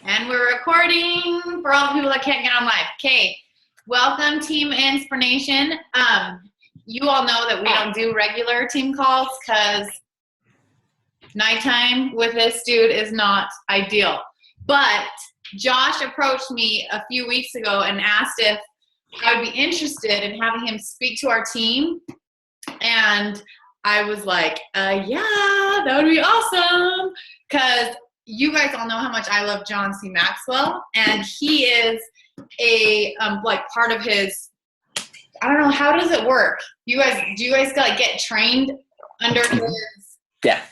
And we're recording for all the people that can't get on live. Okay, welcome Team InspirNation. You all know that we don't do regular team calls because nighttime with this dude is not ideal. But Josh approached me a few weeks ago and asked if I would be interested in having him speak to our team. And I was like, yeah, that would be awesome. Because you guys all know how much I love John C. Maxwell. And he is a, part of his, I don't know, how does it work? Do you guys get trained under his? Yeah.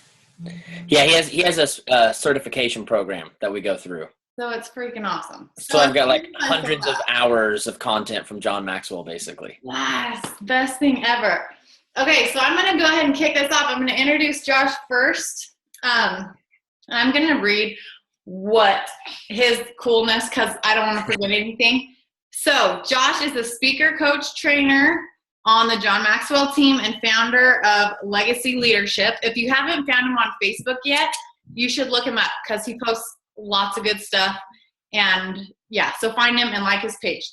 Yeah, he has a certification program that we go through. So it's freaking awesome. So I've got like hundreds of hours of content from John Maxwell, basically. Yes, best thing ever. Okay, so I'm going to go ahead and kick this off. I'm going to introduce Josh first. I'm going to read what his coolness, because I don't want to forget anything. So Josh is a speaker, coach, trainer on the John Maxwell team and founder of Legacy Leadership. If you haven't found him on Facebook yet, you should look him up because he posts lots of good stuff. And yeah, so find him and like his page.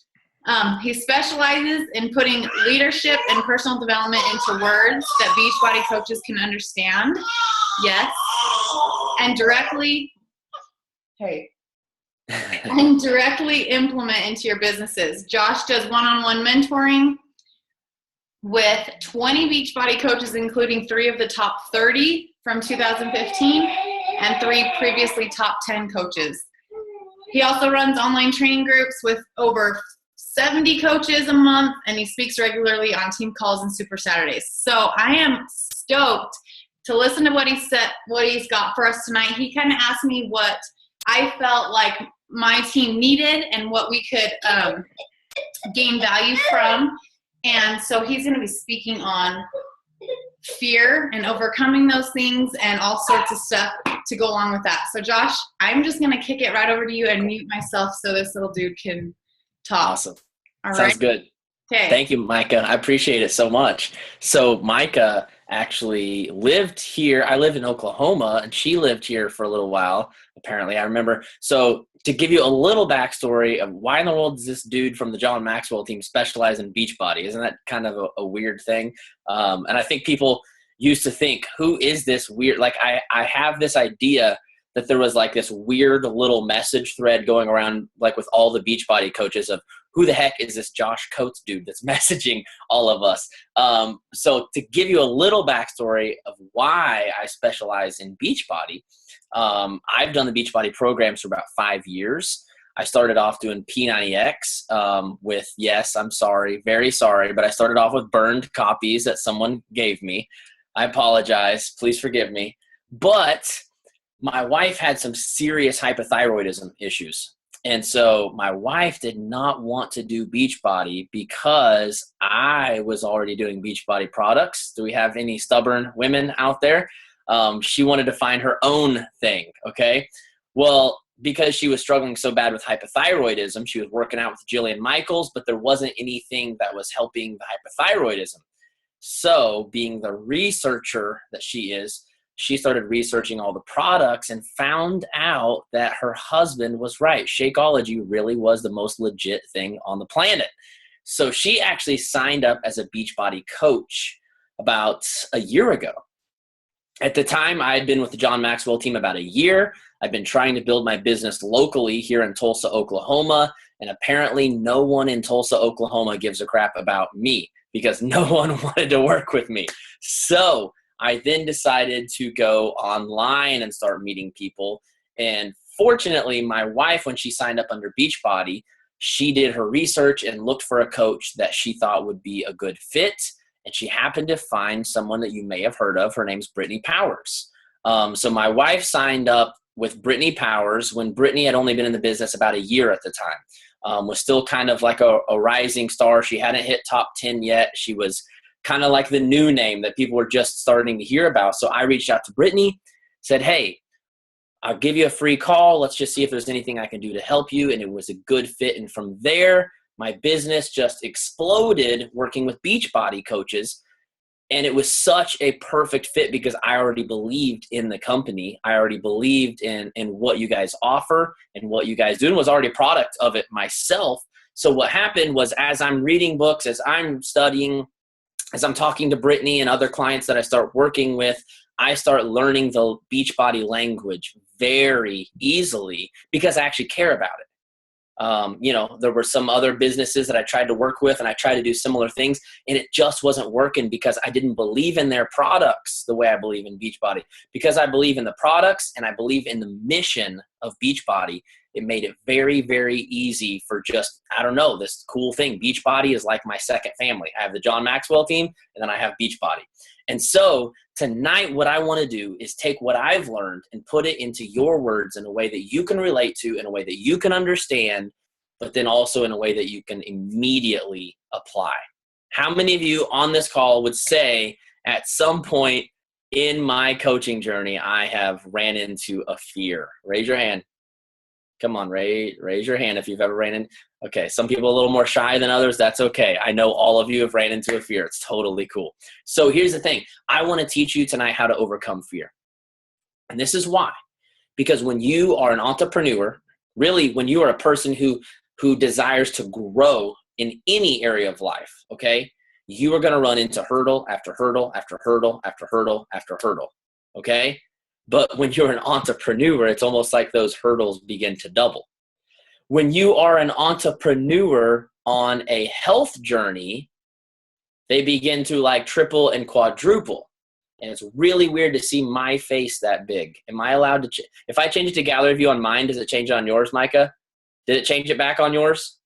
He specializes in putting leadership and personal development into words that Beachbody coaches can understand. Yes. And directly implement into your businesses. Josh does one-on-one mentoring with 20 Beachbody coaches, including 3 of the top 30 from 2015 and 3 previously top 10 coaches. He also runs online training groups with over 70 coaches a month, and he speaks regularly on team calls and Super Saturdays. So I am stoked to listen to what he's got for us tonight. He kind of asked me what I felt like my team needed and what we could gain value from. And so he's going to be speaking on fear and overcoming those things and all sorts of stuff to go along with that. So Josh, I'm just going to kick it right over to you and mute myself so this little dude can talk. Awesome. All Sounds right. good. Okay. Thank you, Micah. I appreciate it so much. So Micah actually lived here. I live in Oklahoma, and she lived here for a little while, apparently. I remember. So to give you a little backstory of why in the world does this dude from the John Maxwell team specialize in Beachbody? Isn't that kind of a weird thing? And I think people used to think, who is this weird? Like I have this idea that there was like this weird little message thread going around like with all the Beachbody coaches of who the heck is this Josh Coates dude that's messaging all of us? So to give you a little backstory of why I specialize in Beachbody, I've done the Beachbody programs for about 5 years. I started off doing P90X with, yes, I'm sorry, very sorry, but I started off with burned copies that someone gave me. I apologize. Please forgive me. But my wife had some serious hypothyroidism issues. And so my wife did not want to do Beachbody because I was already doing Beachbody products. Do we have any stubborn women out there? She wanted to find her own thing, okay? Well, because she was struggling so bad with hypothyroidism, she was working out with Jillian Michaels, but there wasn't anything that was helping the hypothyroidism. So being the researcher that she is, she started researching all the products and found out that her husband was right. Shakeology really was the most legit thing on the planet. So she actually signed up as a Beachbody coach about a year ago. At the time, I had been with the John Maxwell team about a year. I've been trying to build my business locally here in Tulsa, Oklahoma, and apparently no one in Tulsa, Oklahoma gives a crap about me because no one wanted to work with me. So I then decided to go online and start meeting people. And fortunately, my wife, when she signed up under Beachbody, she did her research and looked for a coach that she thought would be a good fit. And she happened to find someone that you may have heard of. Her name's Brittany Powers. So my wife signed up with Brittany Powers when Brittany had only been in the business about a year at the time. Was still kind of like a rising star. She hadn't hit top 10 yet. She was kind of like the new name that people were just starting to hear about. So I reached out to Brittany, said, hey, I'll give you a free call. Let's just see if there's anything I can do to help you. And it was a good fit. And from there, my business just exploded working with Beachbody coaches. And it was such a perfect fit because I already believed in the company. I already believed in what you guys offer and what you guys do, and was already a product of it myself. So what happened was, as I'm reading books, as I'm studying, as I'm talking to Brittany and other clients that I start working with, I start learning the Beachbody language very easily because I actually care about it. There were some other businesses that I tried to work with, and I tried to do similar things, and it just wasn't working because I didn't believe in their products the way I believe in Beachbody. Because I believe in the products and I believe in the mission of Beachbody, it made it very, very easy for just, this cool thing. Beachbody is like my second family. I have the John Maxwell team, and then I have Beachbody. And so tonight, what I want to do is take what I've learned and put it into your words in a way that you can relate to, in a way that you can understand, but then also in a way that you can immediately apply. How many of you on this call would say at some point in my coaching journey, I have ran into a fear? Raise your hand. Come on, raise your hand if you've ever ran in. Okay, some people a little more shy than others. That's okay. I know all of you have ran into a fear. It's totally cool. So here's the thing. I want to teach you tonight how to overcome fear. And this is why. Because when you are an entrepreneur, really when you are a person who desires to grow in any area of life, okay, you are going to run into hurdle after hurdle after hurdle after hurdle after hurdle, okay? But when you're an entrepreneur, it's almost like those hurdles begin to double. When you are an entrepreneur on a health journey, they begin to like triple and quadruple. And it's really weird to see my face that big. Am I allowed to, if I change it to gallery view on mine, does it change it on yours, Micah? Did it change it back on yours?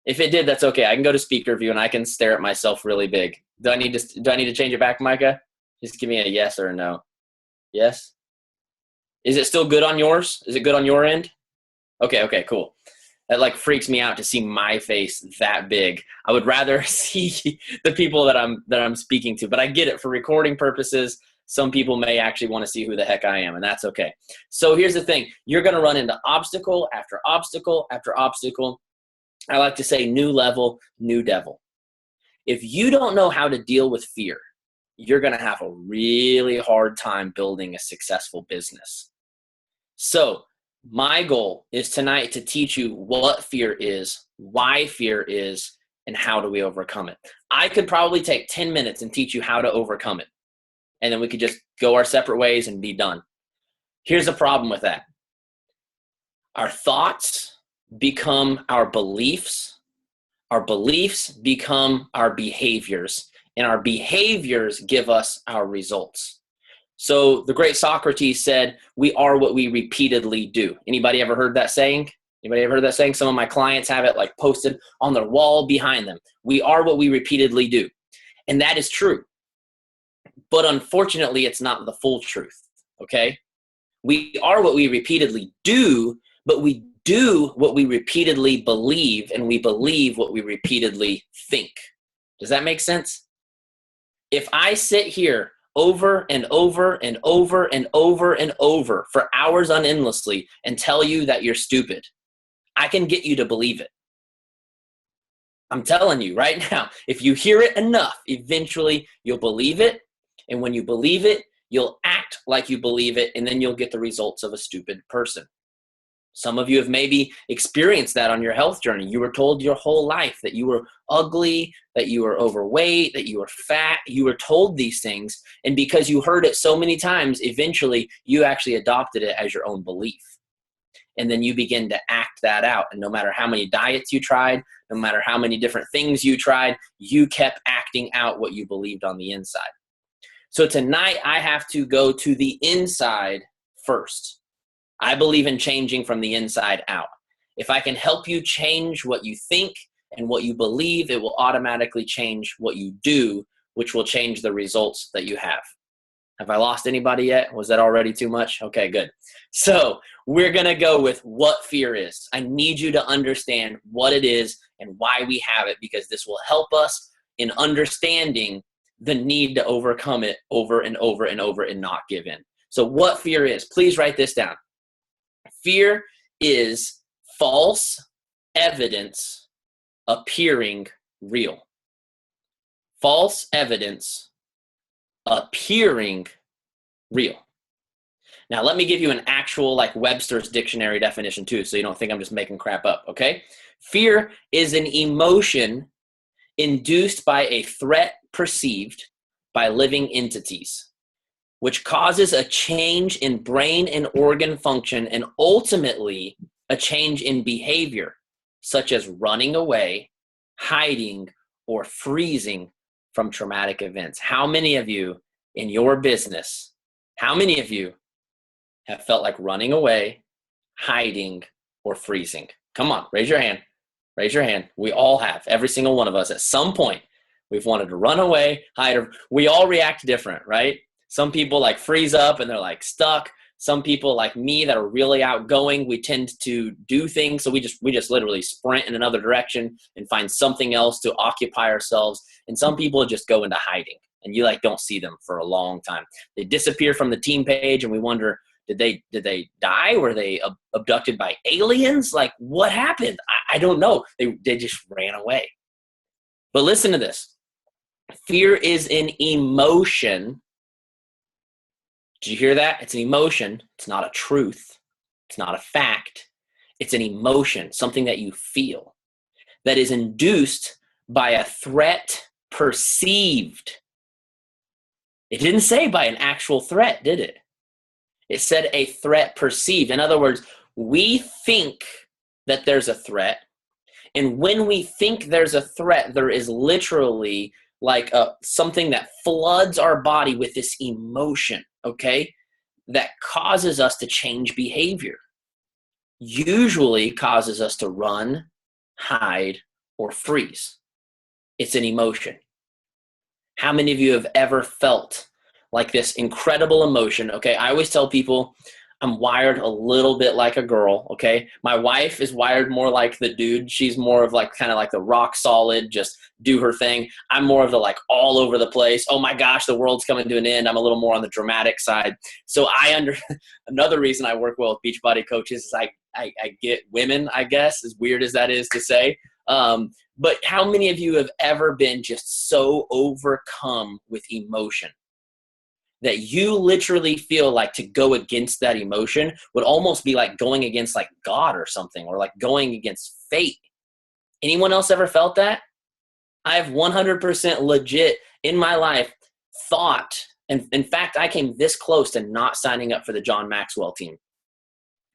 If it did, that's okay. I can go to speaker view and I can stare at myself really big. Do I need to change it back, Micah? Just give me a yes or a no. Yes? Is it still good on yours? Is it good on your end? Okay, cool. That like freaks me out to see my face that big. I would rather see the people that I'm speaking to, but I get it. For recording purposes, some people may actually want to see who the heck I am, and that's okay. So here's the thing. You're going to run into obstacle after obstacle after obstacle. I like to say new level, new devil. If you don't know how to deal with fear, you're going to have a really hard time building a successful business. So my goal is tonight to teach you what fear is, why fear is, and how do we overcome it. I could probably take 10 minutes and teach you how to overcome it. And then we could just go our separate ways and be done. Here's the problem with that. Our thoughts become our beliefs become our behaviors, and our behaviors give us our results. So the great Socrates said, we are what we repeatedly do. Anybody ever heard that saying? Some of my clients have it like posted on their wall behind them. We are what we repeatedly do. And that is true. But unfortunately, it's not the full truth, okay? We are what we repeatedly do, but we do what we repeatedly believe, and we believe what we repeatedly think. Does that make sense? If I sit here over and over and over and over and over for hours unendlessly and tell you that you're stupid, I can get you to believe it. I'm telling you right now, if you hear it enough, eventually you'll believe it. And when you believe it, you'll act like you believe it, and then you'll get the results of a stupid person. Some of you have maybe experienced that on your health journey. You were told your whole life that you were ugly, that you were overweight, that you were fat. You were told these things. And because you heard it so many times, eventually you actually adopted it as your own belief. And then you begin to act that out. And no matter how many diets you tried, no matter how many different things you tried, you kept acting out what you believed on the inside. So tonight I have to go to the inside first. I believe in changing from the inside out. If I can help you change what you think and what you believe, it will automatically change what you do, which will change the results that you have. Have I lost anybody yet? Was that already too much? Okay, good. So we're going to go with what fear is. I need you to understand what it is and why we have it, because this will help us in understanding the need to overcome it over and over and over and not give in. So what fear is, please write this down. Fear is false evidence appearing real. false evidence appearing real. Now, let me give you an actual like Webster's dictionary definition too, so you don't think I'm just making crap up, okay? Fear is an emotion induced by a threat perceived by living entities, which causes a change in brain and organ function and ultimately a change in behavior, such as running away, hiding, or freezing from traumatic events. How many of you in your business, how many of you have felt like running away, hiding, or freezing? Come on, raise your hand. Raise your hand. We all have. Every single one of us at some point, we've wanted to run away, hide, or we all react different, right? Some people like freeze up and they're like stuck. Some people like me that are really outgoing, we tend to do things. So we just literally sprint in another direction and find something else to occupy ourselves. And some people just go into hiding and you like don't see them for a long time. They disappear from the team page and we wonder, did they die? Were they abducted by aliens? Like what happened? I don't know. They just ran away. But listen to this. Fear is an emotion. Did you hear that? It's an emotion. It's not a truth. It's not a fact. It's an emotion, something that you feel that is induced by a threat perceived. It didn't say by an actual threat, did it? It said a threat perceived. In other words, we think that there's a threat. And when we think there's a threat, there is literally like something that floods our body with this emotion, okay, that causes us to change behavior. Usually causes us to run, hide, or freeze. It's an emotion. How many of you have ever felt like this incredible emotion? Okay, I always tell people I'm wired a little bit like a girl, okay? My wife is wired more like the dude. She's more of like kind of like the rock solid, just do her thing. I'm more of the like all over the place. Oh my gosh, the world's coming to an end. I'm a little more on the dramatic side. So another reason I work well with Beachbody coaches is I get women, I guess, as weird as that is to say. But how many of you have ever been just so overcome with emotion that you literally feel like to go against that emotion would almost be like going against like God or something, or like going against fate? Anyone else ever felt that? I've 100% legit in my life thought, and in fact, I came this close to not signing up for the John Maxwell team.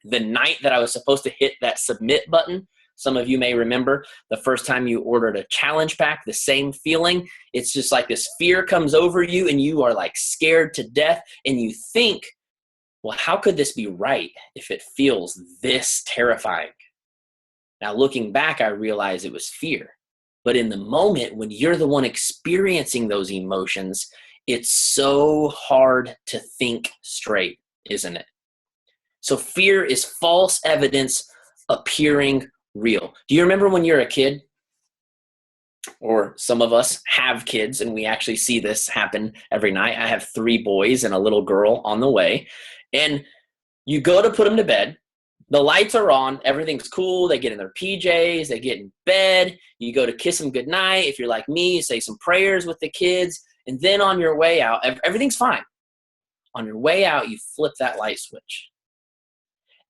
The night that I was supposed to hit that submit button, some of you may remember the first time you ordered a challenge pack, the same feeling. It's just like this fear comes over you and you are like scared to death and you think, well, how could this be right if it feels this terrifying? Now, looking back, I realize it was fear. But in the moment when you're the one experiencing those emotions, it's so hard to think straight, isn't it? So fear is false evidence appearing real. Do you remember when you're a kid? Or some of us have kids and we actually see this happen every night. I have 3 boys and a little girl on the way. And you go to put them to bed. The lights are on. Everything's cool. They get in their PJs. They get in bed. You go to kiss them goodnight. If you're like me, you say some prayers with the kids. And then on your way out, everything's fine. On your way out, you flip that light switch.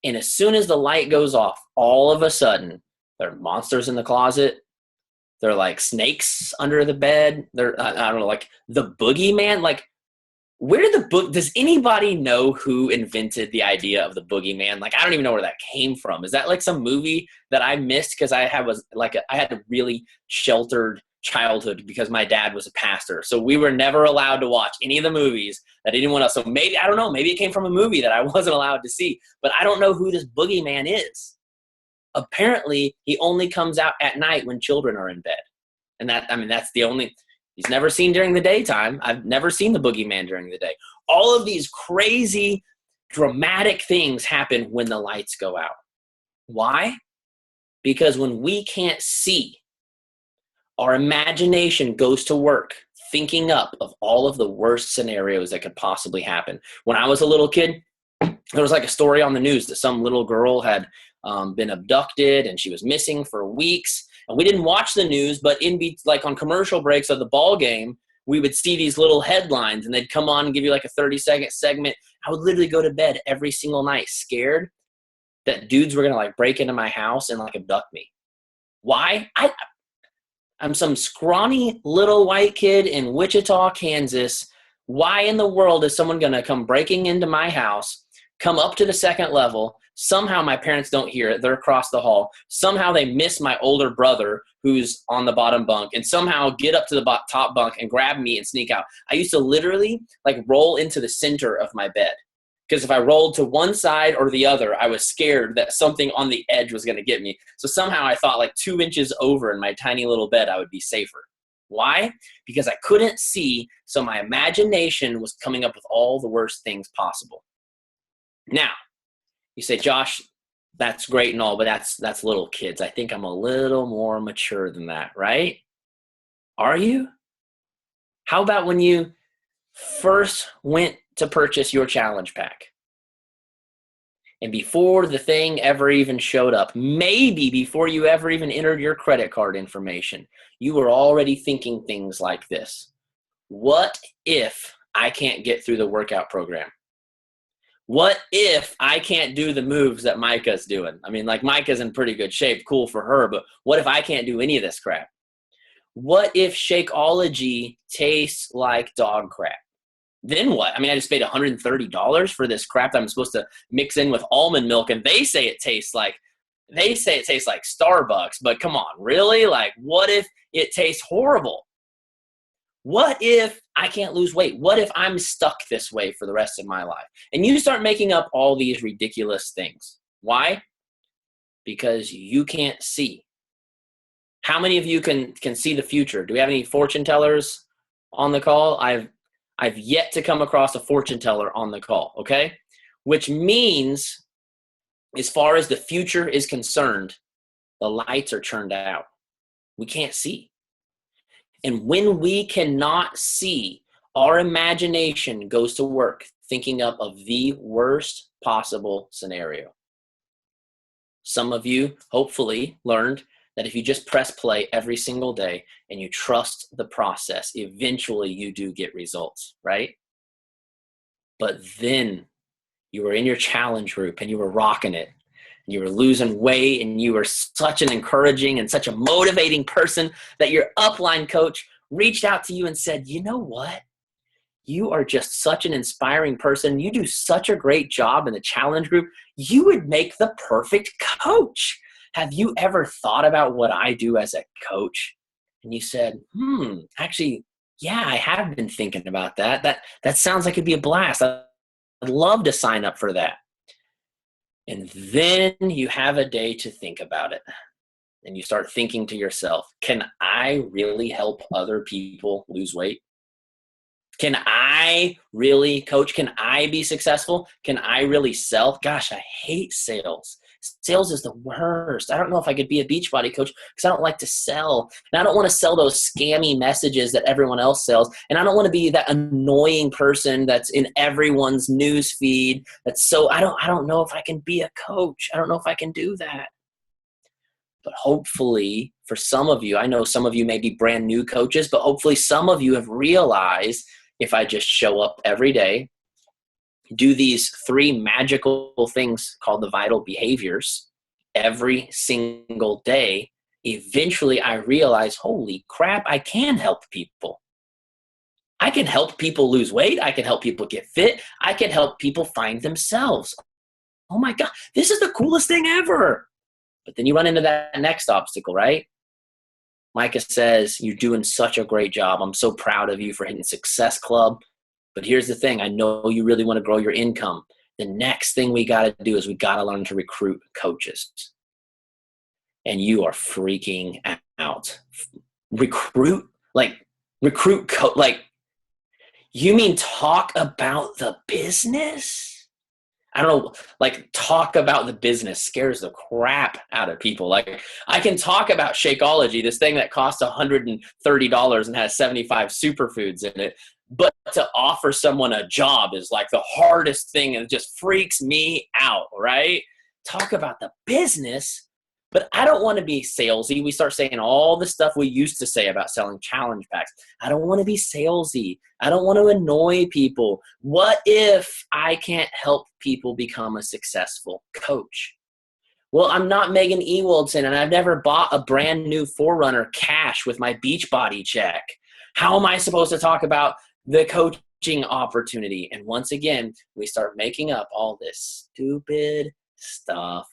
And as soon as the light goes off, all of a sudden, there are monsters in the closet. They're like snakes under the bed. They're, I don't know, like the boogeyman. Like, where did does anybody know who invented the idea of the boogeyman? Like, I don't even know where that came from. Is that like some movie that I missed? Because I had a really sheltered childhood because my dad was a pastor. So we were never allowed to watch any of the movies that anyone else. So maybe, I don't know, maybe it came from a movie that I wasn't allowed to see, but I don't know who this boogeyman is. Apparently he only comes out at night when children are in bed. And that's the only, he's never seen during the daytime. I've never seen the boogeyman during the day. All of these crazy, dramatic things happen when the lights go out. Why? Because when we can't see, our imagination goes to work thinking up of all of the worst scenarios that could possibly happen. When I was a little kid, there was like a story on the news that some little girl had been abducted and she was missing for weeks. we didn't watch the news, but like on commercial breaks of the ball game, we would see these little headlines and they'd come on and give you like a 30-second segment. I would literally go to bed every single night scared that dudes were going to like break into my house and like abduct me. Why? I'm some scrawny little white kid in Wichita, Kansas. Why in the world is someone going to come breaking into my house, come up to the second level? Somehow my parents don't hear it. They're across the hall. Somehow they miss my older brother who's on the bottom bunk and somehow get up to the top bunk and grab me and sneak out. I used to literally like roll into the center of my bed because if I rolled to one side or the other, I was scared that something on the edge was going to get me. So somehow I thought like 2 inches over in my tiny little bed, I would be safer. Why? Because I couldn't see, so my imagination was coming up with all the worst things possible. Now, you say, Josh, that's great and all, but that's little kids. I think I'm a little more mature than that, right? Are you? How about when you first went to purchase your challenge pack? And before the thing ever even showed up, maybe before you ever even entered your credit card information, you were already thinking things like this. What if I can't get through the workout program? What if I can't do the moves that Micah's doing? I mean, like Micah's in pretty good shape, cool for her, but what if I can't do any of this crap? What if Shakeology tastes like dog crap? Then what? I mean, I just paid $130 for this crap that I'm supposed to mix in with almond milk, and they say it tastes like Starbucks, but come on, really? Like, what if it tastes horrible? What if I can't lose weight? What if I'm stuck this way for the rest of my life? And you start making up all these ridiculous things. Why? Because you can't see. How many of you can see the future? Do we have any fortune tellers on the call? I've yet to come across a fortune teller on the call, okay? Which means, as far as the future is concerned, the lights are turned out. We can't see. And when we cannot see, our imagination goes to work thinking up of the worst possible scenario. Some of you hopefully learned that if you just press play every single day and you trust the process, eventually you do get results, right? But then you were in your challenge group and you were rocking it. And you were losing weight and you were such an encouraging and such a motivating person that your upline coach reached out to you and said, you know what? You are just such an inspiring person. You do such a great job in the challenge group. You would make the perfect coach. Have you ever thought about what I do as a coach? And you said, actually, yeah, I have been thinking about that. That sounds like it'd be a blast. I'd love to sign up for that. And then you have a day to think about it. And you start thinking to yourself, can I really help other people lose weight? Can I really coach? Can I be successful? Can I really sell? Gosh, I hate sales. Sales is the worst. I don't know if I could be a Beachbody coach because I don't like to sell. And I don't want to sell those scammy messages that everyone else sells. And I don't want to be that annoying person that's in everyone's news feed. I don't know if I can be a coach. I don't know if I can do that. But hopefully for some of you, I know some of you may be brand new coaches, but hopefully some of you have realized if I just show up every day, do these 3 magical things called the vital behaviors every single day, eventually I realize, holy crap, I can help people. I can help people lose weight. I can help people get fit. I can help people find themselves. Oh my God, this is the coolest thing ever. But then you run into that next obstacle, right? Micah says, you're doing such a great job. I'm so proud of you for hitting Success Club. But here's the thing. I know you really want to grow your income. The next thing we got to do is we got to learn to recruit coaches. And you are freaking out. You mean talk about the business? I don't know, like talk about the business scares the crap out of people. Like I can talk about Shakeology, this thing that costs $130 and has 75 superfoods in it. But to offer someone a job is like the hardest thing and it just freaks me out, right? Talk about the business. But I don't want to be salesy. We start saying all the stuff we used to say about selling challenge packs. I don't want to be salesy. I don't want to annoy people. What if I can't help people become a successful coach? Well, I'm not Megan Ewaldson, and I've never bought a brand new 4Runner cash with my Beachbody check. How am I supposed to talk about the coaching opportunity? And once again, we start making up all this stupid stuff.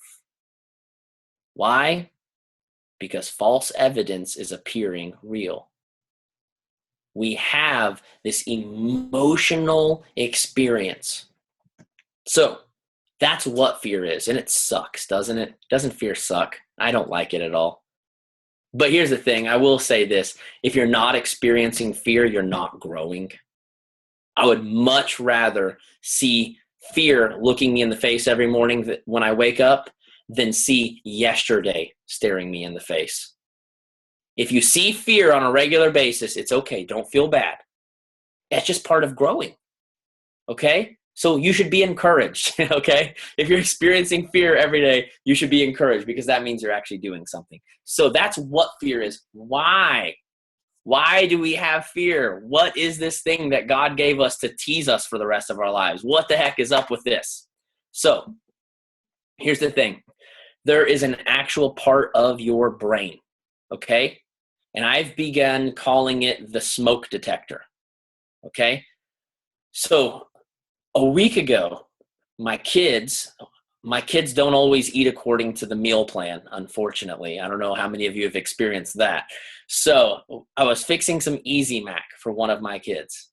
Why? Because false evidence is appearing real. We have this emotional experience. So that's what fear is. And it sucks, doesn't it? Doesn't fear suck? I don't like it at all. But here's the thing. I will say this. If you're not experiencing fear, you're not growing. I would much rather see fear looking me in the face every morning when I wake up than see yesterday staring me in the face. If you see fear on a regular basis, it's okay. Don't feel bad. That's just part of growing. Okay? So you should be encouraged. Okay? If you're experiencing fear every day, you should be encouraged because that means you're actually doing something. So that's what fear is. Why? Why do we have fear? What is this thing that God gave us to tease us for the rest of our lives? What the heck is up with this? So here's the thing. There is an actual part of your brain, okay? And I've begun calling it the smoke detector, okay? So a week ago, my kids don't always eat according to the meal plan, unfortunately. I don't know how many of you have experienced that. So I was fixing some Easy Mac for one of my kids.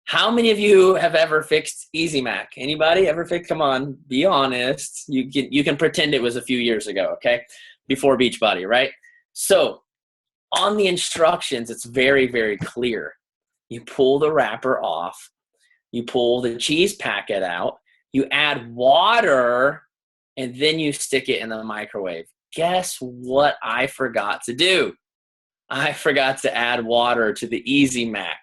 How many of you have ever fixed Easy Mac? Anybody ever fixed? Come on, be honest. You can pretend it was a few years ago, okay? Before Beachbody, right? So on the instructions, it's very, very clear. You pull the wrapper off. You pull the cheese packet out. You add water, and then you stick it in the microwave. Guess what I forgot to do? I forgot to add water to the Easy Mac.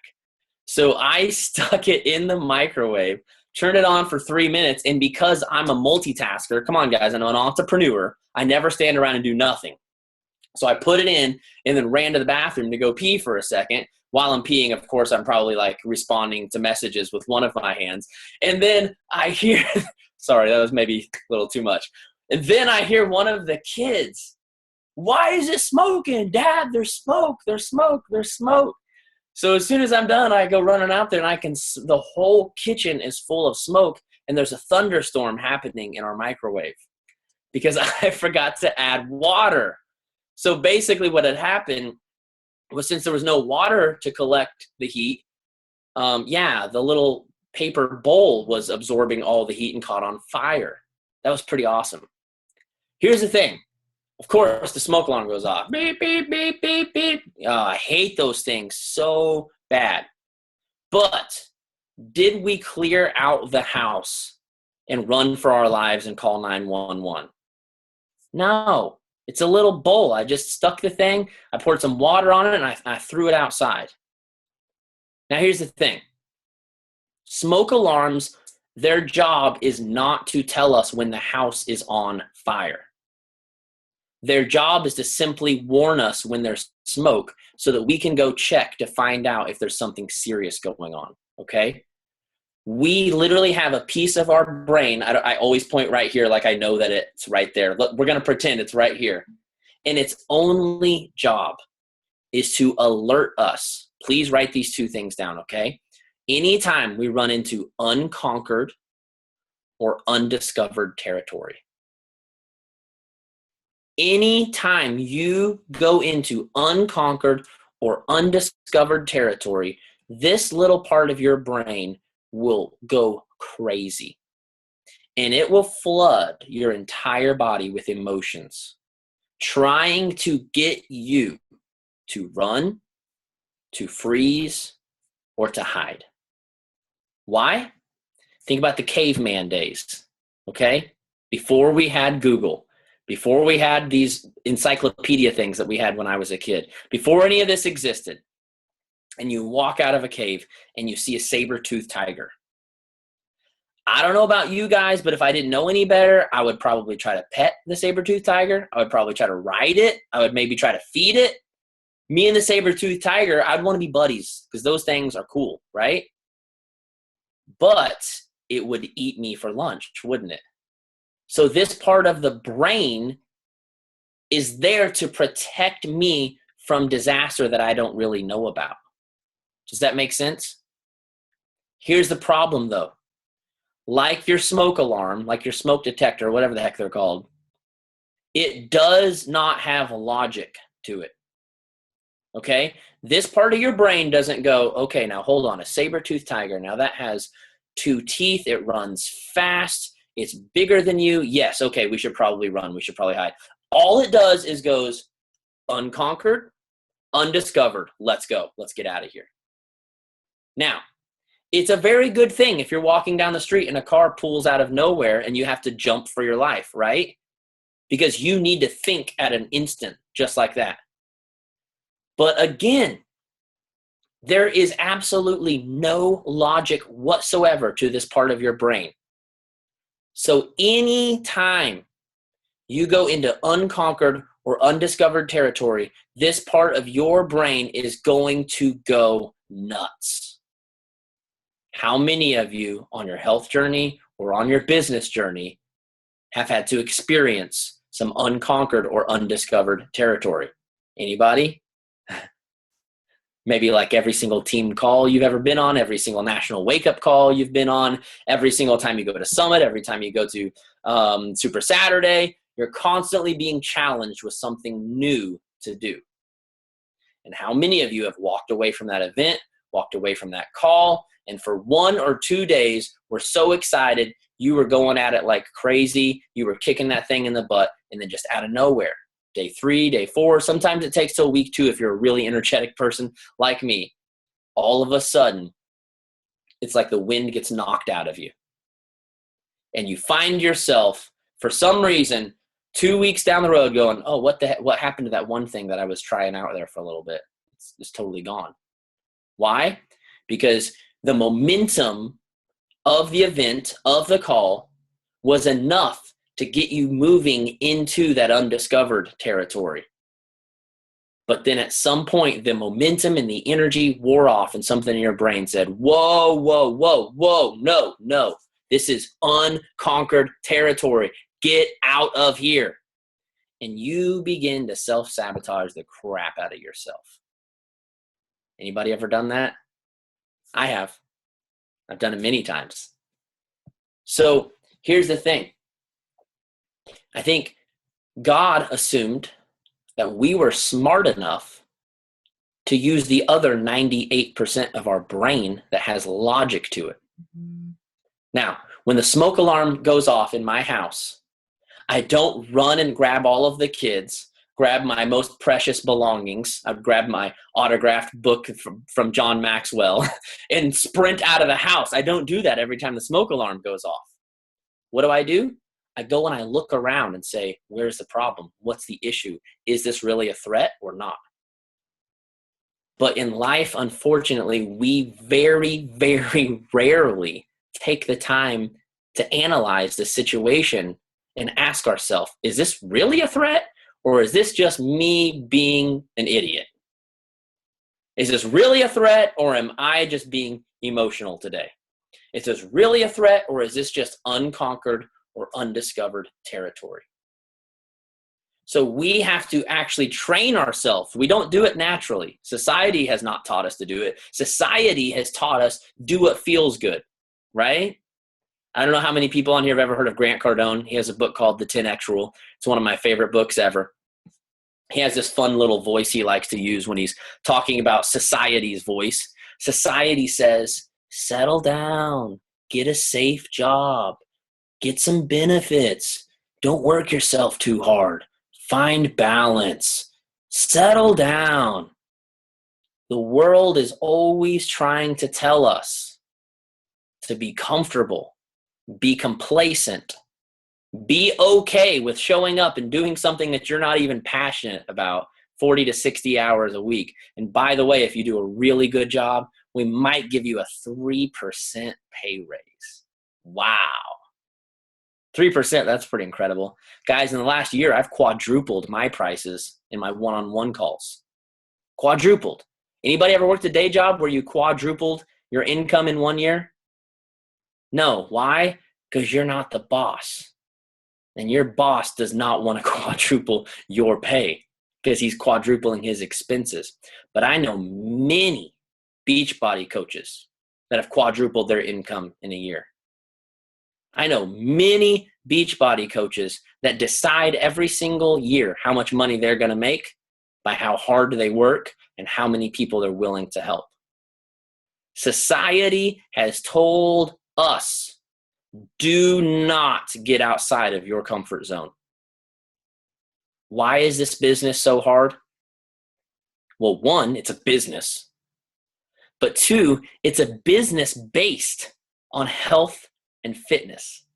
So I stuck it in the microwave, turned it on for 3 minutes, and because I'm a multitasker, come on guys, I'm an entrepreneur, I never stand around and do nothing. So I put it in and then ran to the bathroom to go pee for a second. While I'm peeing, of course, I'm probably like responding to messages with one of my hands. And then I hear, sorry, that was maybe a little too much. And then I hear one of the kids, "Why is it smoking? Dad, there's smoke, there's smoke, there's smoke." So as soon as I'm done, I go running out there and the whole kitchen is full of smoke and there's a thunderstorm happening in our microwave because I forgot to add water. So basically what had happened was since there was no water to collect the heat, the little paper bowl was absorbing all the heat and caught on fire. That was pretty awesome. Here's the thing. Of course, the smoke alarm goes off. Beep, beep, beep, beep, beep. Oh, I hate those things so bad. But did we clear out the house and run for our lives and call 911? No. It's a little bowl. I just stuck the thing. I poured some water on it, and I threw it outside. Now, here's the thing. Smoke alarms, their job is not to tell us when the house is on fire. Their job is to simply warn us when there's smoke so that we can go check to find out if there's something serious going on, okay? We literally have a piece of our brain. I always point right here like I know that it's right there. Look, we're going to pretend it's right here. And its only job is to alert us. Please write these two things down, okay? Anytime we run into unconquered or undiscovered territory. Anytime you go into unconquered or undiscovered territory, this little part of your brain will go crazy. And it will flood your entire body with emotions, trying to get you to run, to freeze, or to hide. Why? Think about the caveman days, okay? Before we had Google, before we had these encyclopedia things that we had when I was a kid, before any of this existed, and you walk out of a cave and you see a saber-toothed tiger. I don't know about you guys, but if I didn't know any better, I would probably try to pet the saber-toothed tiger. I would probably try to ride it. I would maybe try to feed it. Me and the saber-toothed tiger, I'd want to be buddies because those things are cool, right? But it would eat me for lunch, wouldn't it? So this part of the brain is there to protect me from disaster that I don't really know about. Does that make sense? Here's the problem though. Like your smoke alarm, like your smoke detector, whatever the heck they're called, it does not have logic to it. Okay? This part of your brain doesn't go, okay, now hold on, a saber-toothed tiger, now that has 2 teeth, it runs fast, it's bigger than you. Yes, okay, we should probably run, we should probably hide. All it does is goes unconquered, undiscovered, let's go, let's get out of here. Now, it's a very good thing if you're walking down the street and a car pulls out of nowhere and you have to jump for your life, right? Because you need to think at an instant just like that. But again, there is absolutely no logic whatsoever to this part of your brain. So anytime you go into unconquered or undiscovered territory, this part of your brain is going to go nuts. How many of you on your health journey or on your business journey have had to experience some unconquered or undiscovered territory? Anybody? Maybe like every single team call you've ever been on, every single national wake-up call you've been on, every single time you go to Summit, every time you go to Super Saturday, you're constantly being challenged with something new to do. And how many of you have walked away from that event, walked away from that call, and for 1 or 2 days were so excited, you were going at it like crazy, you were kicking that thing in the butt, and then just out of nowhere, day 3, day 4, sometimes it takes till week 2 if you're a really energetic person like me, all of a sudden, it's like the wind gets knocked out of you. And you find yourself, for some reason, 2 weeks down the road going, oh, what happened to that one thing that I was trying out there for a little bit? It's totally gone. Why? Because the momentum of the event, of the call, was enough to get you moving into that undiscovered territory. But then at some point, the momentum and the energy wore off and something in your brain said, whoa, whoa, whoa, whoa, no. This is unconquered territory. Get out of here. And you begin to self-sabotage the crap out of yourself. Anybody ever done that? I have. I've done it many times. So here's the thing. I think God assumed that we were smart enough to use the other 98% of our brain that has logic to it. Mm-hmm. Now, when the smoke alarm goes off in my house, I don't run and grab all of the kids, grab my most precious belongings. I'd grab my autographed book from John Maxwell and sprint out of the house. I don't do that every time the smoke alarm goes off. What do? I go and I look around and say, where's the problem? What's the issue? Is this really a threat or not? But in life, unfortunately, we very, very rarely take the time to analyze the situation and ask ourselves, is this really a threat? Or is this just me being an idiot? Is this really a threat, or am I just being emotional today? Is this really a threat, or is this just unconquered or undiscovered territory? So we have to actually train ourselves. We don't do it naturally. Society has not taught us to do it. Society has taught us do what feels good, right? I don't know how many people on here have ever heard of Grant Cardone. He has a book called The 10X Rule. It's one of my favorite books ever. He has this fun little voice he likes to use when he's talking about society's voice. Society says, settle down, get a safe job, get some benefits, don't work yourself too hard, find balance, settle down. The world is always trying to tell us to be comfortable, be complacent, be okay with showing up and doing something that you're not even passionate about 40 to 60 hours a week. And by the way, if you do a really good job, we might give you a 3% pay raise. Wow. 3%, that's pretty incredible. Guys, in the last year, I've quadrupled my prices in my one-on-one calls. Quadrupled. Anybody ever worked a day job where you quadrupled your income in 1 year? No. Why? Because you're not the boss. And your boss does not want to quadruple your pay because he's quadrupling his expenses. But I know many Beachbody coaches that have quadrupled their income in a year. I know many Beachbody coaches that decide every single year how much money they're going to make by how hard they work and how many people they're willing to help. Society has told us, do not get outside of your comfort zone. Why is this business so hard? Well, one, it's a business. But two, it's a business based on health and fitness.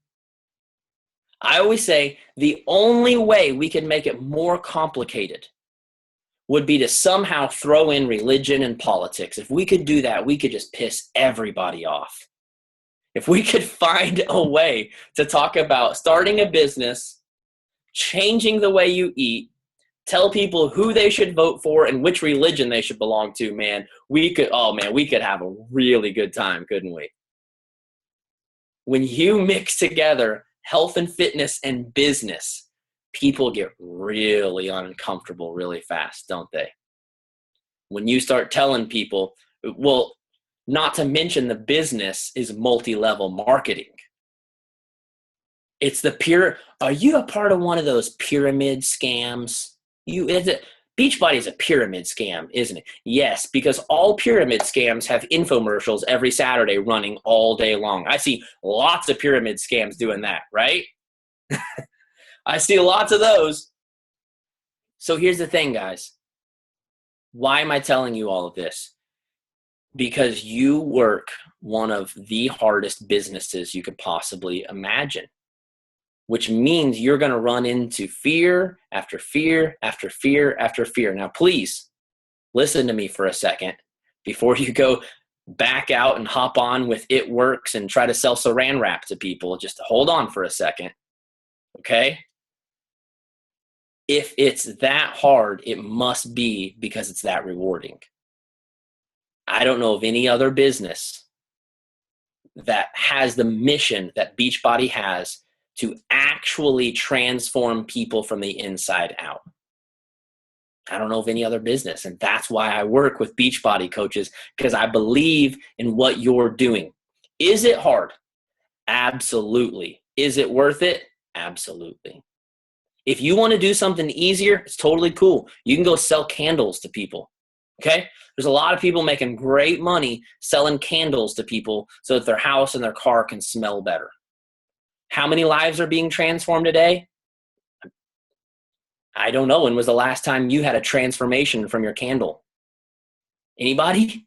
I always say the only way we can make it more complicated would be to somehow throw in religion and politics. If we could do that, we could just piss everybody off. If we could find a way to talk about starting a business, changing the way you eat, tell people who they should vote for and which religion they should belong to, we could have a really good time, couldn't we? When you mix together health and fitness and business, people get really uncomfortable really fast, don't they? When you start telling people, well, not to mention the business is multi-level marketing. It's are you a part of one of those pyramid scams? Beachbody is a pyramid scam, isn't it? Yes, because all pyramid scams have infomercials every Saturday running all day long. I see lots of pyramid scams doing that, right? I see lots of those. So here's the thing, guys. Why am I telling you all of this? Because you work one of the hardest businesses you could possibly imagine, which means you're going to run into fear after fear after fear after fear. Now, please listen to me for a second before you go back out and hop on with It Works and try to sell saran wrap to people. Just hold on for a second, okay? If it's that hard, it must be because it's that rewarding. I don't know of any other business that has the mission that Beachbody has to actually transform people from the inside out. I don't know of any other business. And that's why I work with Beachbody coaches, because I believe in what you're doing. Is it hard? Absolutely. Is it worth it? Absolutely. If you want to do something easier, it's totally cool. You can go sell candles to people. Okay? There's a lot of people making great money selling candles to people so that their house and their car can smell better. How many lives are being transformed today? I don't know. When was the last time you had a transformation from your candle? Anybody?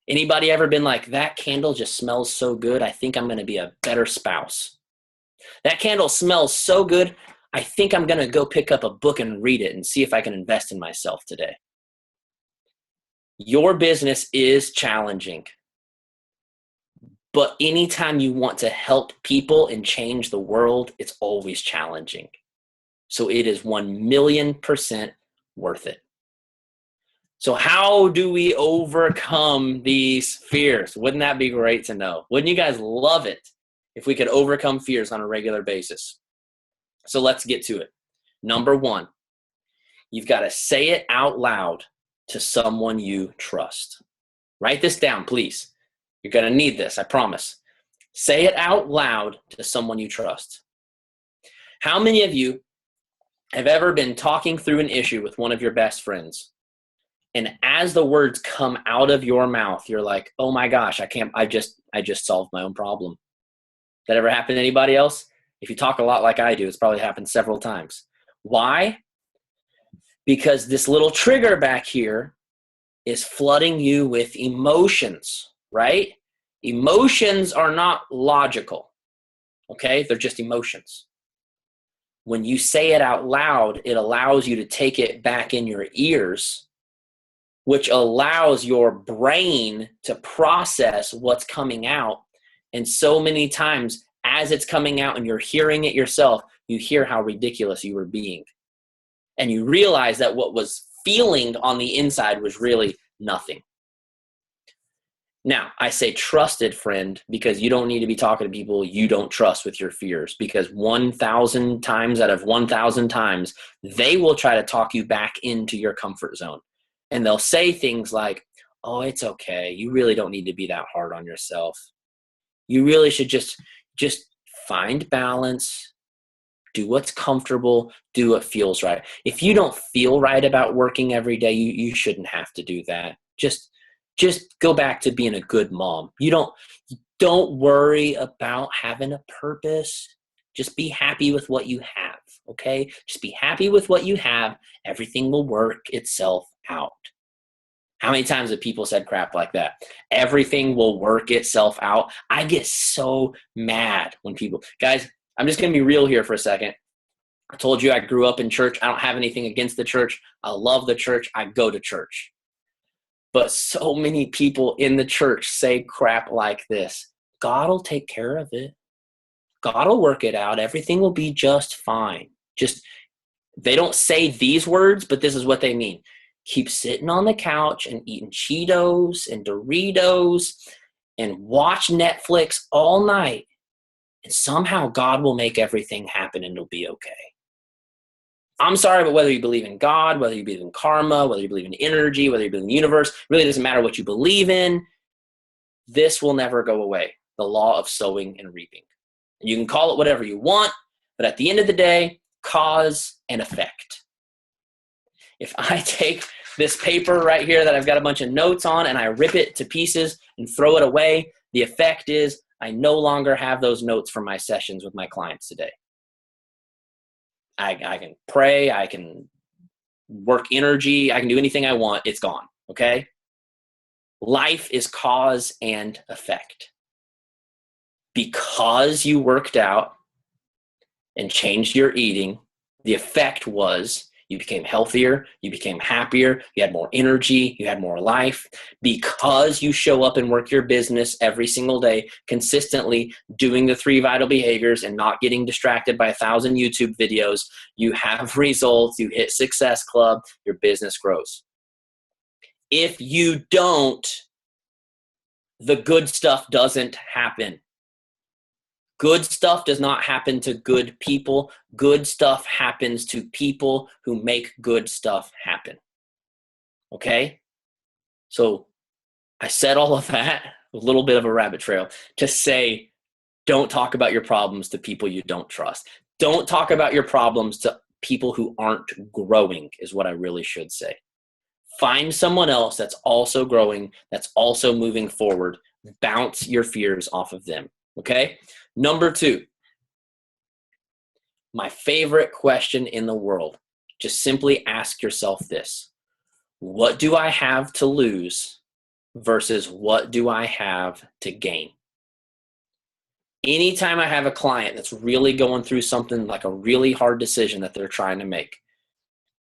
Anybody ever been like, that candle just smells so good, I think I'm going to be a better spouse? That candle smells so good, I think I'm going to go pick up a book and read it and see if I can invest in myself today. Your business is challenging. But anytime you want to help people and change the world, it's always challenging. So it is 1,000,000% worth it. So how do we overcome these fears? Wouldn't that be great to know? Wouldn't you guys love it if we could overcome fears on a regular basis? So let's get to it. Number one, you've got to say it out loud to someone you trust. Write this down, please. You're going to need this, I promise. Say it out loud to someone you trust. How many of you have ever been talking through an issue with one of your best friends, and as the words come out of your mouth, you're like, oh my gosh, I just solved my own problem. That ever happened to anybody else? If you talk a lot like I do, it's probably happened several times. Why? Because this little trigger back here is flooding you with emotions, right? Emotions are not logical, okay? They're just emotions. When you say it out loud, it allows you to take it back in your ears, which allows your brain to process what's coming out And so many times as it's coming out and you're hearing it yourself, you hear how ridiculous you were being. And you realize that what was feeling on the inside was really nothing. Now, I say trusted friend because you don't need to be talking to people you don't trust with your fears, because 1,000 times out of 1,000 times, they will try to talk you back into your comfort zone. And they'll say things like, oh, it's okay. You really don't need to be that hard on yourself. You really should just find balance, do what's comfortable, do what feels right. If you don't feel right about working every day, you shouldn't have to do that. Just go back to being a good mom. Don't worry about having a purpose. Just be happy with what you have, okay? Just be happy with what you have. Everything will work itself out. How many times have people said crap like that? Everything will work itself out. I get so mad when people, guys, I'm just going to be real here for a second. I told you I grew up in church. I don't have anything against the church. I love the church. I go to church. But so many people in the church say crap like this. God will take care of it. God will work it out. Everything will be just fine. They don't say these words, but this is what they mean. Keep sitting on the couch and eating Cheetos and Doritos and watch Netflix all night. And somehow God will make everything happen and it'll be okay. I'm sorry, but whether you believe in God, whether you believe in karma, whether you believe in energy, whether you believe in the universe, really doesn't matter what you believe in. This will never go away. The law of sowing and reaping. And you can call it whatever you want, but at the end of the day, cause and effect. If I take this paper right here that I've got a bunch of notes on and I rip it to pieces and throw it away, the effect is I no longer have those notes from my sessions with my clients today. I can pray, I can work energy, I can do anything I want, it's gone, okay? Life is cause and effect. Because you worked out and changed your eating, the effect was you became healthier, you became happier, you had more energy, you had more life. Because you show up and work your business every single day, consistently doing the 3 vital behaviors and not getting distracted by 1,000 YouTube videos, you have results, you hit Success Club, your business grows. If you don't, the good stuff doesn't happen. Good stuff does not happen to good people. Good stuff happens to people who make good stuff happen. Okay? So I said all of that, a little bit of a rabbit trail, to say don't talk about your problems to people you don't trust. Don't talk about your problems to people who aren't growing, is what I really should say. Find someone else that's also growing, that's also moving forward. Bounce your fears off of them. Okay? Number 2, my favorite question in the world. Just simply ask yourself this. What do I have to lose versus what do I have to gain? Anytime I have a client that's really going through something like a really hard decision that they're trying to make,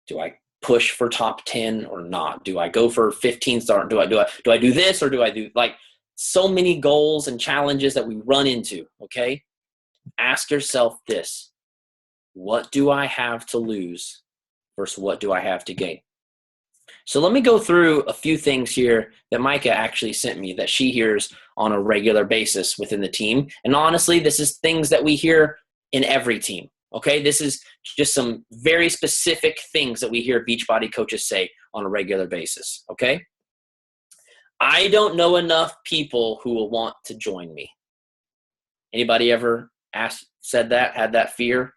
do I push for top 10 or not? Do I go for 15 star? Do I do this or do I do like so many goals and challenges that we run into, okay? Ask yourself this. What do I have to lose versus what do I have to gain? So let me go through a few things here that Micah actually sent me that she hears on a regular basis within the team. And honestly, this is things that we hear in every team, okay? This is just some very specific things that we hear Beachbody coaches say on a regular basis, okay? I don't know enough people who will want to join me. Anybody ever said that, had that fear?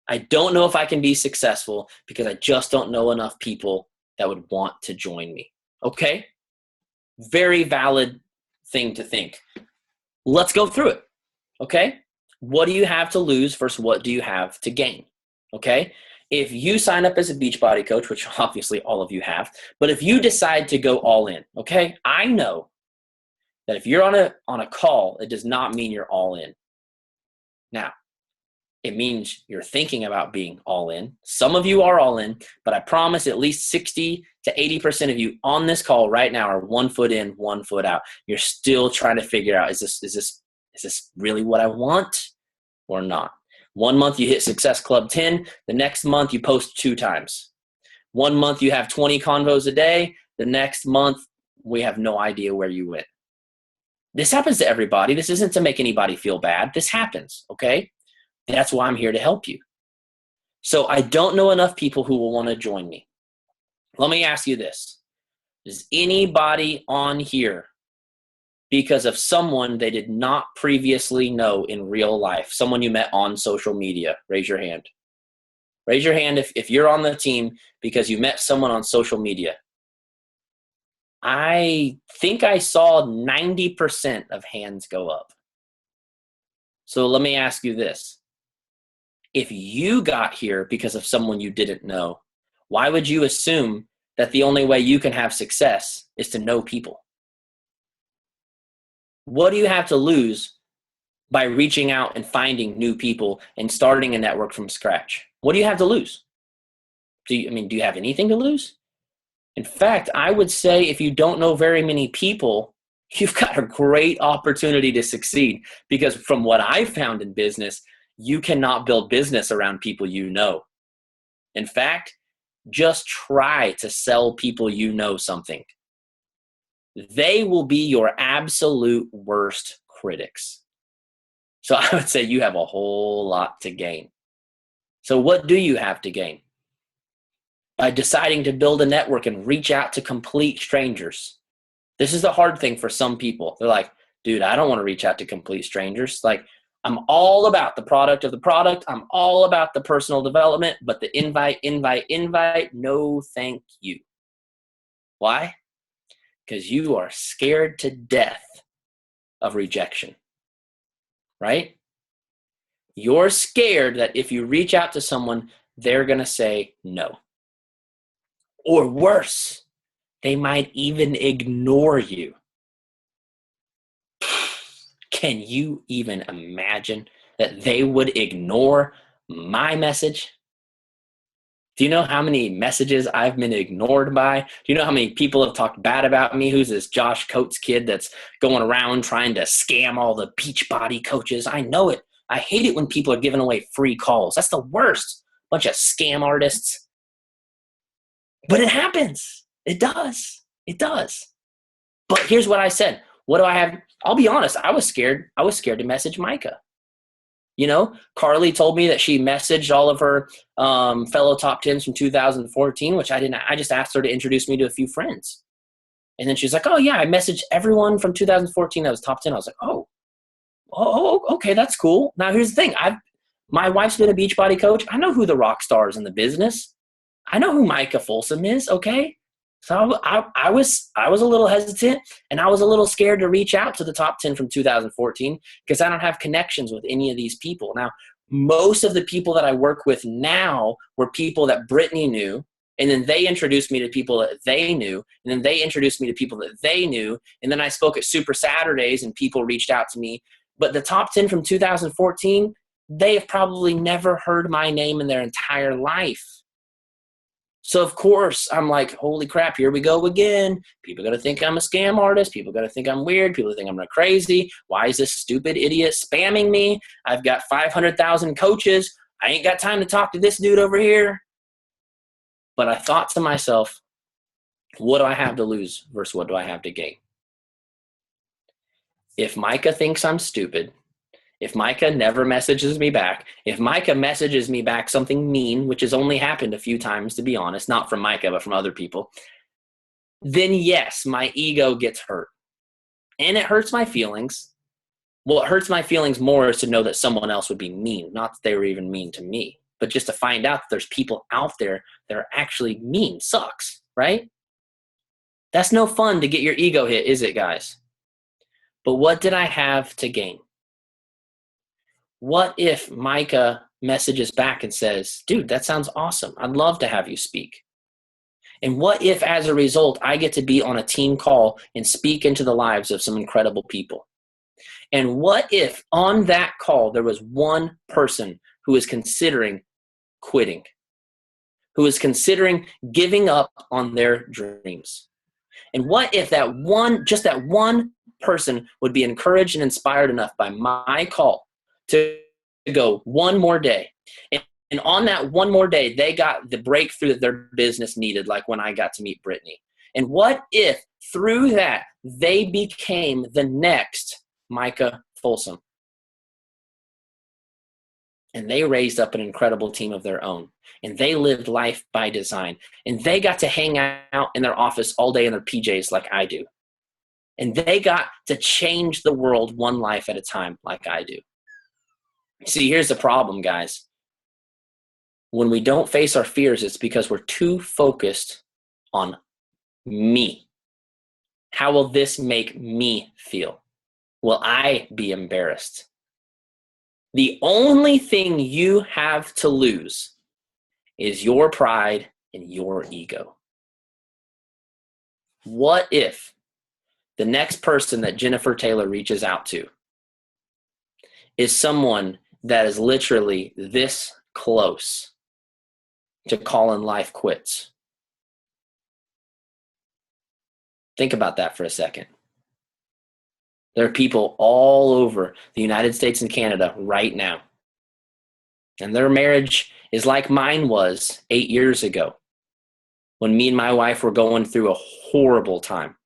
I don't know if I can be successful because I just don't know enough people that would want to join me. Okay? Very valid thing to think. Let's go through it. Okay? What do you have to lose versus what do you have to gain? Okay? If you sign up as a Beachbody coach, which obviously all of you have, but if you decide to go all in, okay? I know that if you're on a call, it does not mean you're all in. Now, it means you're thinking about being all in. Some of you are all in, but I promise at least 60 to 80% of you on this call right now are 1 foot in, 1 foot out. You're still trying to figure out, is this Is this really what I want or not? One month you hit Success Club 10. The next month you post 2 times. One month you have 20 convos a day. The next month we have no idea where you went. This happens to everybody. This isn't to make anybody feel bad. This happens, okay? That's why I'm here to help you. So I don't know enough people who will want to join me. Let me ask you this. Does anybody on here, because of someone they did not previously know in real life, someone you met on social media, raise your hand. Raise your hand if you're on the team because you met someone on social media. I think I saw 90% of hands go up. So let me ask you this. If you got here because of someone you didn't know, why would you assume that the only way you can have success is to know people? What do you have to lose by reaching out and finding new people and starting a network from scratch? What do you have to lose? Do you have anything to lose? In fact, I would say if you don't know very many people, you've got a great opportunity to succeed, because from what I've found in business, you cannot build business around people you know. In fact, just try to sell people you know something. They will be your absolute worst critics. So I would say you have a whole lot to gain. So what do you have to gain? By deciding to build a network and reach out to complete strangers. This is the hard thing for some people. They're like, dude, I don't want to reach out to complete strangers. Like, I'm all about the product of the product. I'm all about the personal development, but the invite, no thank you. Why? Because you are scared to death of rejection, right? You're scared that if you reach out to someone, they're going to say no. Or worse, they might even ignore you. Can you even imagine that they would ignore my message? Do you know how many messages I've been ignored by? Do you know how many people have talked bad about me? Who's this Josh Coates kid that's going around trying to scam all the Beachbody coaches? I know it. I hate it when people are giving away free calls. That's the worst. Bunch of scam artists. But it happens. It does. It does. But here's what I said. What do I have? I'll be honest. I was scared. I was scared to message Micah. You know, Carly told me that she messaged all of her fellow top 10s from 2014, which I didn't. I just asked her to introduce me to a few friends. And then she's like, oh, yeah, I messaged everyone from 2014 that was top 10. I was like, oh, okay, that's cool. Now, here's the thing. My wife's been a Beachbody coach. I know who the rock stars in the business. I know who Micah Folsom is, okay? So I was a little hesitant, and I was a little scared to reach out to the top 10 from 2014 because I don't have connections with any of these people. Now, most of the people that I work with now were people that Brittany knew, and then they introduced me to people that they knew, and then they introduced me to people that they knew, and then I spoke at Super Saturdays, and people reached out to me. But the top 10 from 2014, they have probably never heard my name in their entire life. So, of course, I'm like, holy crap, here we go again. People are going to think I'm a scam artist. People are going to think I'm weird. People think I'm crazy. Why is this stupid idiot spamming me? I've got 500,000 coaches. I ain't got time to talk to this dude over here. But I thought to myself, what do I have to lose versus what do I have to gain? If Micah thinks I'm stupid, if Micah never messages me back, if Micah messages me back something mean, which has only happened a few times, to be honest, not from Micah, but from other people, then yes, my ego gets hurt. And it hurts my feelings. Well, it hurts my feelings more is to know that someone else would be mean, not that they were even mean to me, but just to find out that there's people out there that are actually mean. Sucks, right? That's no fun to get your ego hit, is it, guys? But what did I have to gain? What if Micah messages back and says, dude, that sounds awesome. I'd love to have you speak. And what if, as a result, I get to be on a team call and speak into the lives of some incredible people? And what if on that call there was one person who is considering quitting, who is considering giving up on their dreams? And what if just that one person would be encouraged and inspired enough by my call to go one more day. And on that one more day, they got the breakthrough that their business needed, like when I got to meet Brittany. And what if through that, they became the next Micah Folsom? And they raised up an incredible team of their own. And they lived life by design. And they got to hang out in their office all day in their PJs like I do. And they got to change the world one life at a time like I do. See, here's the problem, guys. When we don't face our fears, it's because we're too focused on me. How will this make me feel? Will I be embarrassed? The only thing you have to lose is your pride and your ego. What if the next person that Jennifer Taylor reaches out to is someone that is literally this close to calling life quits? Think about that for a second. There are people all over the United States and Canada right now, and their marriage is like mine was 8 years ago when me and my wife were going through a horrible time.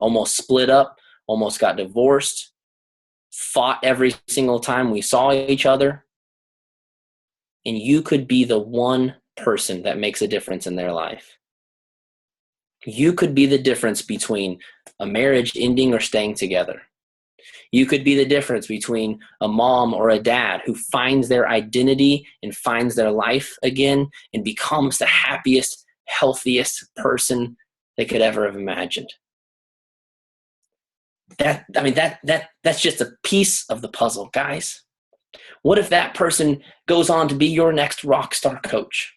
Almost split up, almost got divorced, fought every single time we saw each other. And you could be the one person that makes a difference in their life. You could be the difference between a marriage ending or staying together. You could be the difference between a mom or a dad who finds their identity and finds their life again and becomes the happiest, healthiest person they could ever have imagined. That's just a piece of the puzzle, guys. What if that person goes on to be your next rock star coach?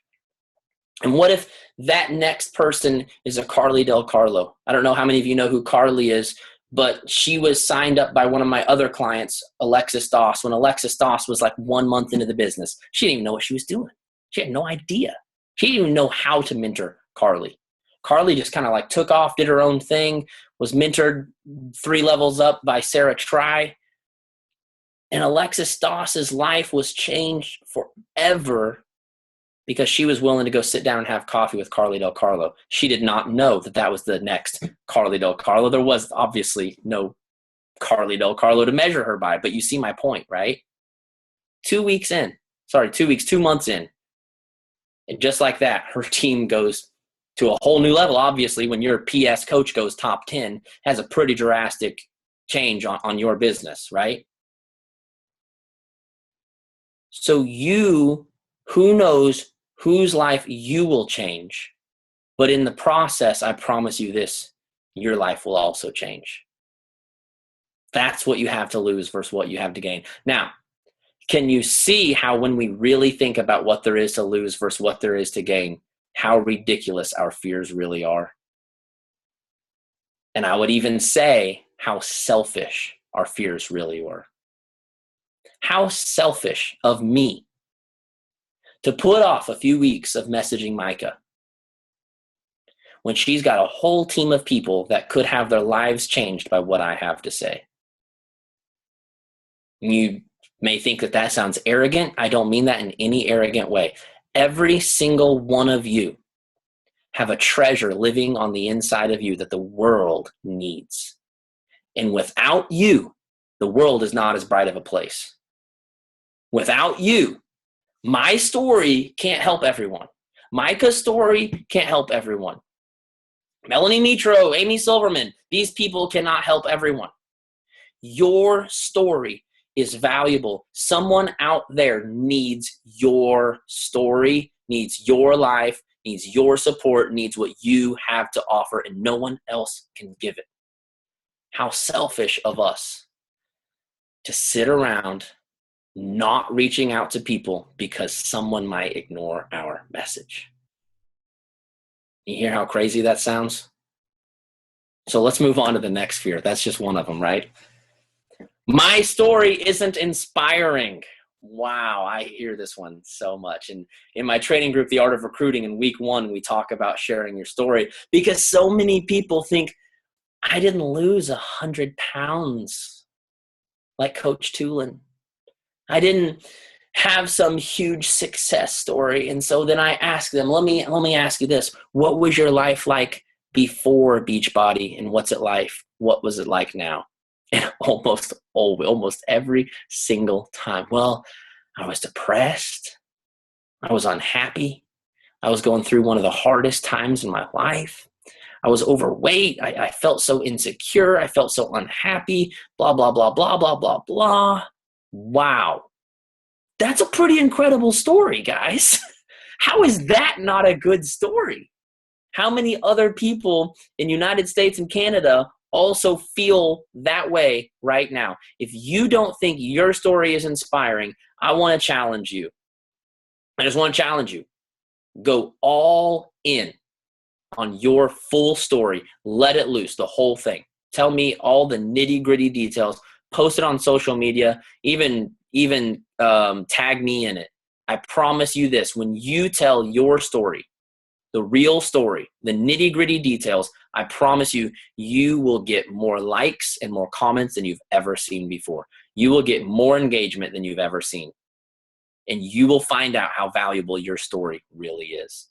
And what if that next person is a Carly Del Carlo? I don't know how many of you know who Carly is, but she was signed up by one of my other clients, Alexis Stassi, when Alexis Stassi was like 1 month into the business. She didn't even know what she was doing. She had no idea. She didn't even know how to mentor Carly. Carly just kind of like took off, did her own thing, was mentored 3 levels up by Sarah Try. And Alexis Stassi's life was changed forever because she was willing to go sit down and have coffee with Carly Del Carlo. She did not know that that was the next Carly Del Carlo. There was obviously no Carly Del Carlo to measure her by, but you see my point, right? 2 months in. And just like that, her team goes to a whole new level. Obviously, when your PS coach goes top 10, has a pretty drastic change on your business, right? So who knows whose life you will change, but in the process, I promise you this, your life will also change. That's what you have to lose versus what you have to gain. Now, can you see how when we really think about what there is to lose versus what there is to gain, how ridiculous our fears really are? And I would even say how selfish our fears really were. How selfish of me to put off a few weeks of messaging Micah when she's got a whole team of people that could have their lives changed by what I have to say. You may think that that sounds arrogant. I don't mean that in any arrogant way. Every single one of you have a treasure living on the inside of you that the world needs. And without you, the world is not as bright of a place. Without you, my story can't help everyone. Micah's story can't help everyone. Melanie Mitro, Amy Silverman, these people cannot help everyone. Your story is valuable. Someone out there needs your story, needs your life, needs your support, needs what you have to offer, and no one else can give it. How selfish of us to sit around not reaching out to people because someone might ignore our message. You hear how crazy that sounds? So let's move on to the next fear. That's just one of them, right? My story isn't inspiring. Wow, I hear this one so much. And in my training group, The Art of Recruiting, in week 1, we talk about sharing your story because so many people think, I didn't lose 100 pounds like Coach Tulin. I didn't have some huge success story. And so then I asked them, let me ask you this. What was your life like before Beachbody, and what was it like now? And almost every single time. Well, I was depressed. I was unhappy. I was going through one of the hardest times in my life. I was overweight. I felt so insecure. I felt so unhappy. Blah, blah, blah, blah, blah, blah, blah. Wow. That's a pretty incredible story, guys. How is that not a good story? How many other people in the United States and Canada also feel that way right now? If you don't think your story is inspiring, I want to challenge you. I just want to challenge you. Go all in on your full story. Let it loose, the whole thing. Tell me all the nitty-gritty details. Post it on social media. Even tag me in it. I promise you this. When you tell your story, the real story, the nitty-gritty details, I promise you, you will get more likes and more comments than you've ever seen before. You will get more engagement than you've ever seen. And you will find out how valuable your story really is.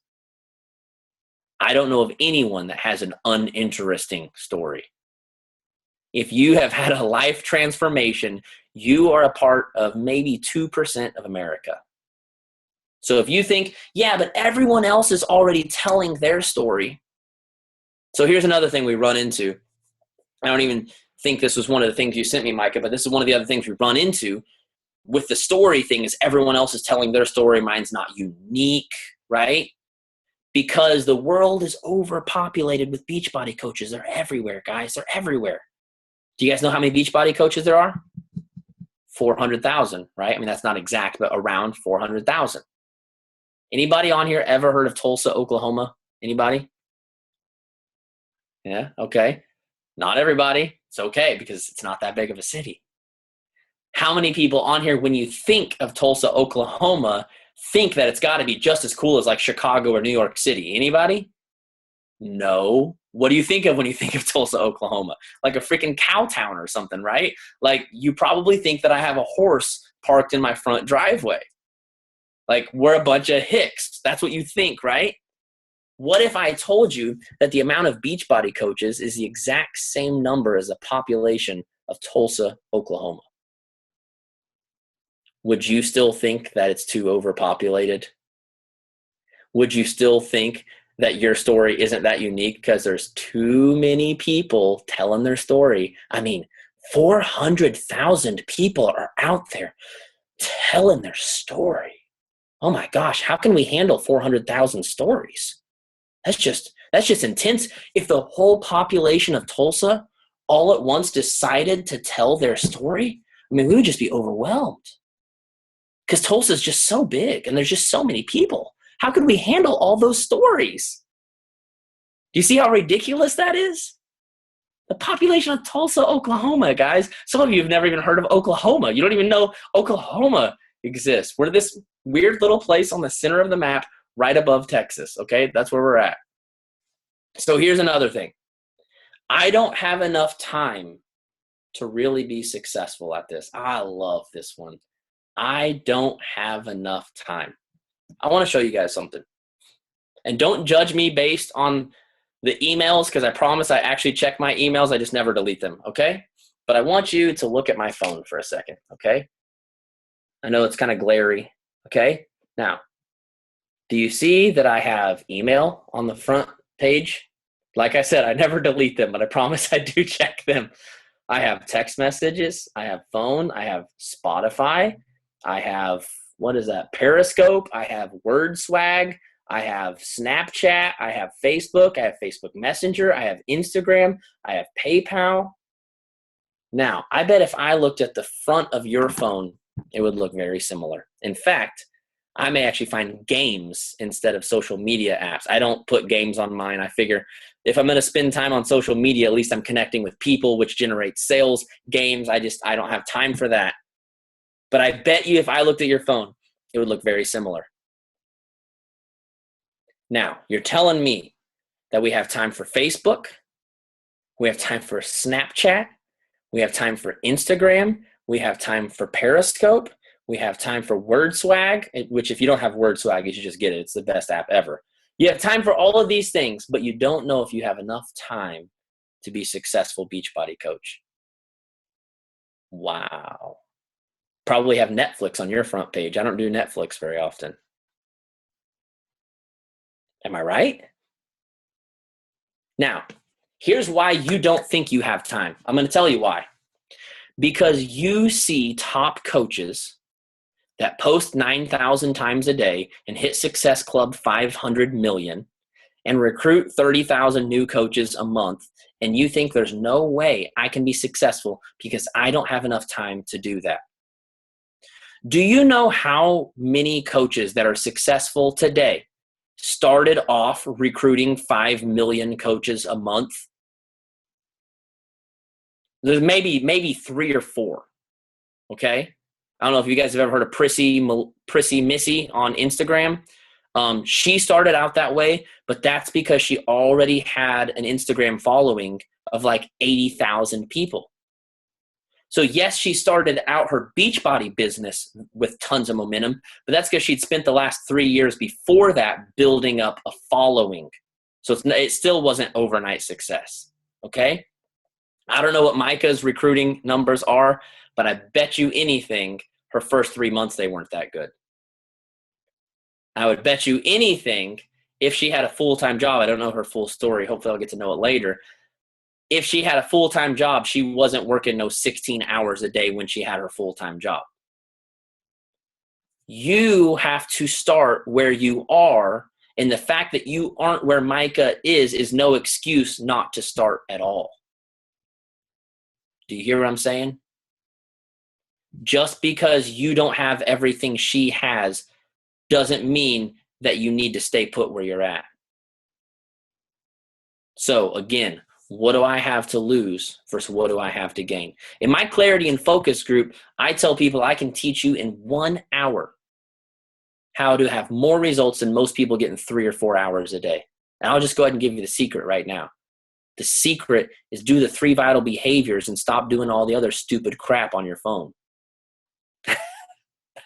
I don't know of anyone that has an uninteresting story. If you have had a life transformation, you are a part of maybe 2% of America. So if you think, yeah, but everyone else is already telling their story. So here's another thing we run into. I don't even think this was one of the things you sent me, Micah, but this is one of the other things we run into with the story thing is everyone else is telling their story. Mine's not unique, right? Because the world is overpopulated with Beachbody coaches. They're everywhere, guys. They're everywhere. Do you guys know how many Beachbody coaches there are? 400,000, right? I mean, that's not exact, but around 400,000. Anybody on here ever heard of Tulsa, Oklahoma? Anybody? Yeah, okay. Not everybody. It's okay because it's not that big of a city. How many people on here, when you think of Tulsa, Oklahoma, think that it's got to be just as cool as like Chicago or New York City? Anybody? No. What do you think of when you think of Tulsa, Oklahoma? Like a freaking cow town or something, right? Like you probably think that I have a horse parked in my front driveway. Like we're a bunch of hicks. That's what you think, right? What if I told you that the amount of Beachbody coaches is the exact same number as the population of Tulsa, Oklahoma? Would you still think that it's too overpopulated? Would you still think that your story isn't that unique because there's too many people telling their story? I mean, 400,000 people are out there telling their story. Oh my gosh, how can we handle 400,000 stories? That's just intense. If the whole population of Tulsa all at once decided to tell their story, I mean, we would just be overwhelmed. Because Tulsa is just so big and there's just so many people. How could we handle all those stories? Do you see how ridiculous that is? The population of Tulsa, Oklahoma, guys. Some of you have never even heard of Oklahoma. You don't even know Oklahoma exists. We're this weird little place on the center of the map right above Texas, okay? That's where we're at. So here's another thing. I don't have enough time to really be successful at this. I love this one. I don't have enough time. I want to show you guys something. And don't judge me based on the emails, because I promise I actually check my emails. I just never delete them, okay? But I want you to look at my phone for a second, okay? I know it's kind of glary, okay? Now, do you see that I have email on the front page? Like I said, I never delete them, but I promise I do check them. I have text messages. I have phone. I have Spotify. I have, what is that? Periscope. I have Word Swag. I have Snapchat. I have Facebook. I have Facebook Messenger. I have Instagram. I have PayPal. Now, I bet if I looked at the front of your phone, it would look very similar. In fact, I may actually find games instead of social media apps. I don't put games on mine. I figure if I'm going to spend time on social media, at least I'm connecting with people, which generates sales. Games, I don't have time for that. But I bet you if I looked at your phone, it would look very similar. Now, you're telling me that we have time for Facebook, We have time for Snapchat. We have time for Instagram. We have time for Periscope. We have time for Word Swag, which if you don't have Word Swag, you should just get it. It's the best app ever. You have time for all of these things, but you don't know if you have enough time to be a successful Beachbody coach. Wow. Probably have Netflix on your front page. I don't do Netflix very often. Am I right? Now, here's why you don't think you have time. I'm going to tell you why. Because you see top coaches that post 9,000 times a day and hit Success Club 500 million and recruit 30,000 new coaches a month, and you think there's no way I can be successful because I don't have enough time to do that. Do you know how many coaches that are successful today started off recruiting 5 million coaches a month? There's maybe 3 or 4, okay? I don't know if you guys have ever heard of Prissy Missy on Instagram. She started out that way, but that's because she already had an Instagram following of like 80,000 people. So yes, she started out her Beachbody business with tons of momentum, but that's because she'd spent the last 3 years before that building up a following. So it still wasn't overnight success, okay? I don't know what Micah's recruiting numbers are, but I bet you anything her first 3 months, they weren't that good. I would bet you anything if she had a full-time job. I don't know her full story. Hopefully I'll get to know it later. If she had a full-time job, she wasn't working no 16 hours a day when she had her full-time job. You have to start where you are, and the fact that you aren't where Micah is no excuse not to start at all. Do you hear what I'm saying? Just because you don't have everything she has doesn't mean that you need to stay put where you're at. So again, what do I have to lose versus what do I have to gain? In my clarity and focus group, I tell people I can teach you in 1 hour how to have more results than most people get in 3 or 4 hours a day. And I'll just go ahead and give you the secret right now. The secret is do the 3 vital behaviors and stop doing all the other stupid crap on your phone.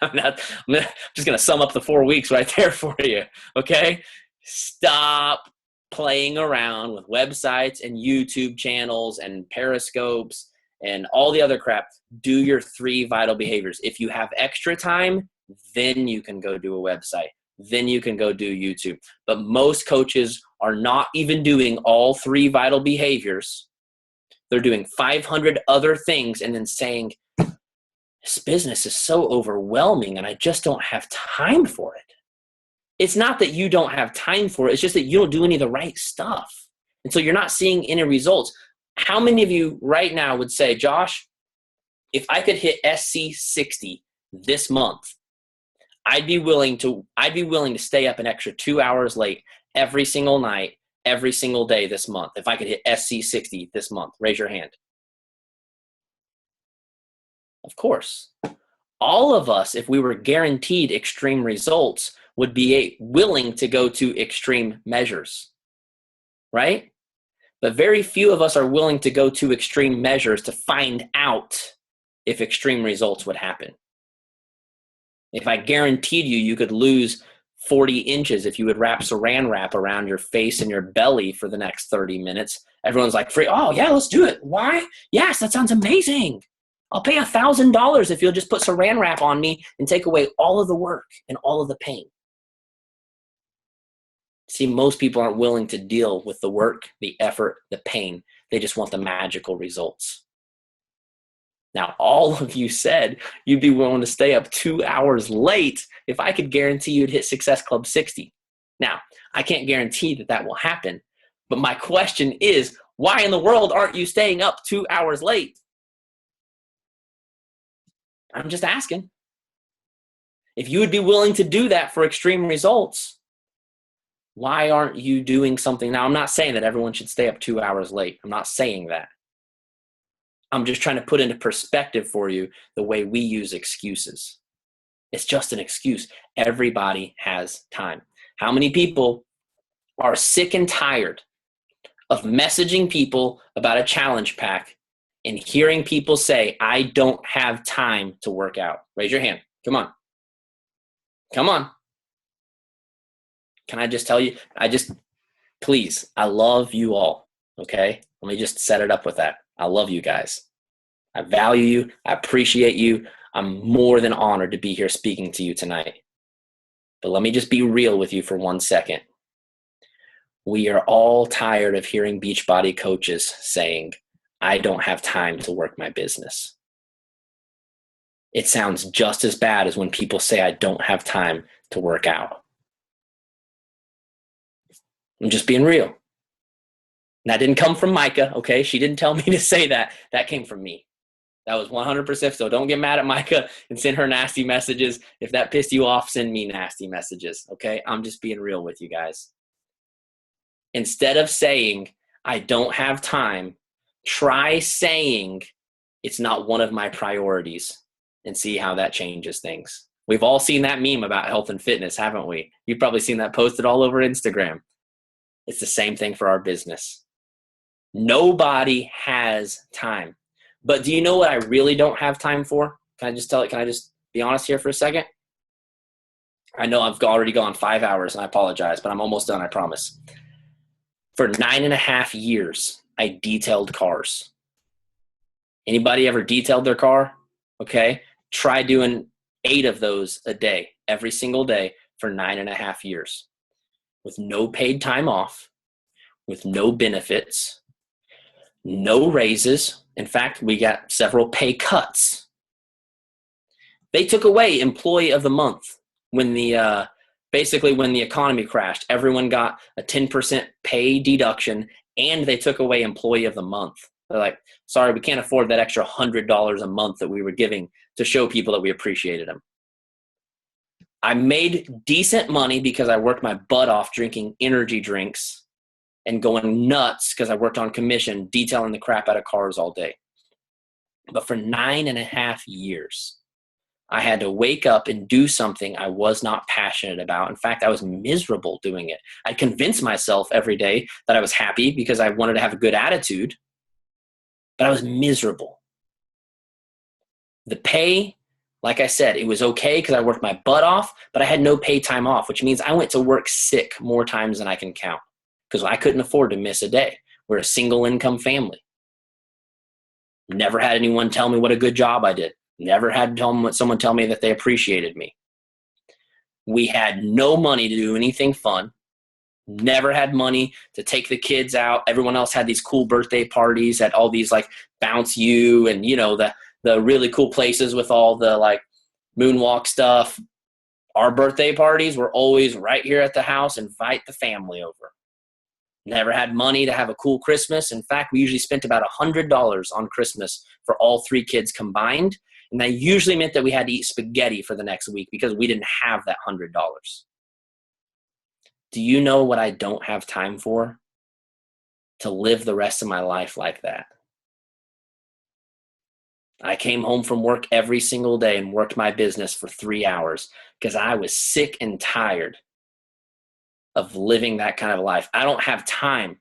I'm just going to sum up the 4 weeks right there for you. Okay. Stop playing around with websites and YouTube channels and periscopes and all the other crap. Do your 3 vital behaviors. If you have extra time, then you can go do a website. Then you can go do YouTube. But most coaches are not even doing all 3 vital behaviors. They're doing 500 other things and then saying, this business is so overwhelming and I just don't have time for it. It's not that you don't have time for it. It's just that you don't do any of the right stuff. And so you're not seeing any results. How many of you right now would say, Josh, if I could hit SC 60 this month, I'd be willing to stay up an extra 2 hours late every single night, every single day this month. If I could hit SC 60 this month, raise your hand. Of course. All of us, if we were guaranteed extreme results, would be willing to go to extreme measures, right? But very few of us are willing to go to extreme measures to find out if extreme results would happen. If I guaranteed you could lose 40 inches if you would wrap saran wrap around your face and your belly for the next 30 minutes, everyone's like, oh yeah, let's do it. Why? Yes, that sounds amazing. I'll pay $1,000 if you'll just put saran wrap on me and take away all of the work and all of the pain. See, most people aren't willing to deal with the work, the effort, the pain. They just want the magical results. Now, all of you said you'd be willing to stay up 2 hours late if I could guarantee you'd hit Success Club 60. Now, I can't guarantee that that will happen, but my question is, why in the world aren't you staying up 2 hours late? I'm just asking. If you would be willing to do that for extreme results, why aren't you doing something? Now, I'm not saying that everyone should stay up 2 hours late. I'm not saying that. I'm just trying to put into perspective for you the way we use excuses. It's just an excuse. Everybody has time. How many people are sick and tired of messaging people about a challenge pack and hearing people say, I don't have time to work out? Raise your hand. Come on. Come on. Can I just tell you, please, I love you all, okay? Let me just set it up with that. I love you guys. I value you. I appreciate you. I'm more than honored to be here speaking to you tonight. But let me just be real with you for 1 second. We are all tired of hearing Beachbody coaches saying, I don't have time to work my business. It sounds just as bad as when people say, I don't have time to work out. I'm just being real. And that didn't come from Micah, okay? She didn't tell me to say that. That came from me. That was 100%. So don't get mad at Micah and send her nasty messages. If that pissed you off, send me nasty messages, okay? I'm just being real with you guys. Instead of saying, I don't have time, try saying, it's not one of my priorities, and see how that changes things. We've all seen that meme about health and fitness, haven't we? You've probably seen that posted all over Instagram. It's the same thing for our business. Nobody has time. But do you know what I really don't have time for? Can I just be honest here for a second? I know I've already gone 5 hours, and I apologize, but I'm almost done, I promise. For 9.5 years, I detailed cars. Anybody ever detailed their car? Okay. Try doing 8 of those a day, every single day for 9.5 years. With no paid time off, with no benefits, no raises. In fact, we got several pay cuts. They took away employee of the month when basically when the economy crashed. Everyone got a 10% pay deduction, and they took away employee of the month. They're like, sorry, we can't afford that extra $100 a month that we were giving to show people that we appreciated them. I made decent money because I worked my butt off drinking energy drinks and going nuts because I worked on commission, detailing the crap out of cars all day. But for 9.5 years, I had to wake up and do something I was not passionate about. In fact, I was miserable doing it. I'd convince myself every day that I was happy because I wanted to have a good attitude, but I was miserable. The pay, like I said, it was okay because I worked my butt off, but I had no paid time off, which means I went to work sick more times than I can count because I couldn't afford to miss a day. We're a single income family. Never had anyone tell me what a good job I did. Never had someone tell me that they appreciated me. We had no money to do anything fun. Never had money to take the kids out. Everyone else had these cool birthday parties at all these like Bounce You and, you know, the really cool places with all the like moonwalk stuff. Our birthday parties were always right here at the house. Invite the family over. Never had money to have a cool Christmas. In fact, we usually spent about $100 on Christmas for all 3 kids combined. And that usually meant that we had to eat spaghetti for the next week because we didn't have that $100. Do you know what I don't have time for? To live the rest of my life like that. I came home from work every single day and worked my business for 3 hours because I was sick and tired of living that kind of life. I don't have time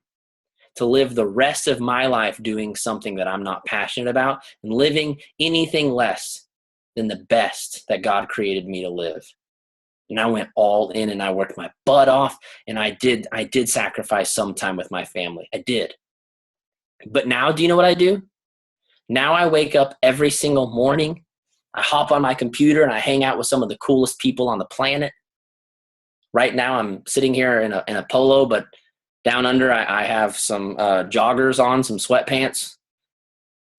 to live the rest of my life doing something that I'm not passionate about and living anything less than the best that God created me to live. And I went all in and I worked my butt off, and I did sacrifice some time with my family. I did. But now, do you know what I do? Now I wake up every single morning. I hop on my computer and I hang out with some of the coolest people on the planet. Right now I'm sitting here in a polo, but down under I have some joggers on, some sweatpants.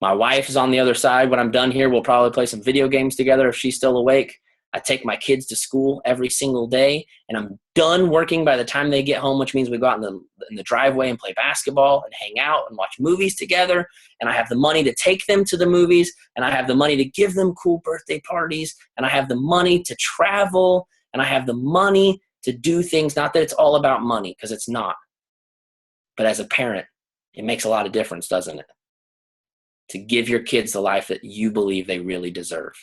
My wife is on the other side. When I'm done here, we'll probably play some video games together if she's still awake. I take my kids to school every single day, and I'm done working by the time they get home, which means we go out in the driveway and play basketball and hang out and watch movies together. And I have the money to take them to the movies, and I have the money to give them cool birthday parties, and I have the money to travel, and I have the money to do things. Not that it's all about money, because it's not. But as a parent, it makes a lot of difference, doesn't it? To give your kids the life that you believe they really deserve.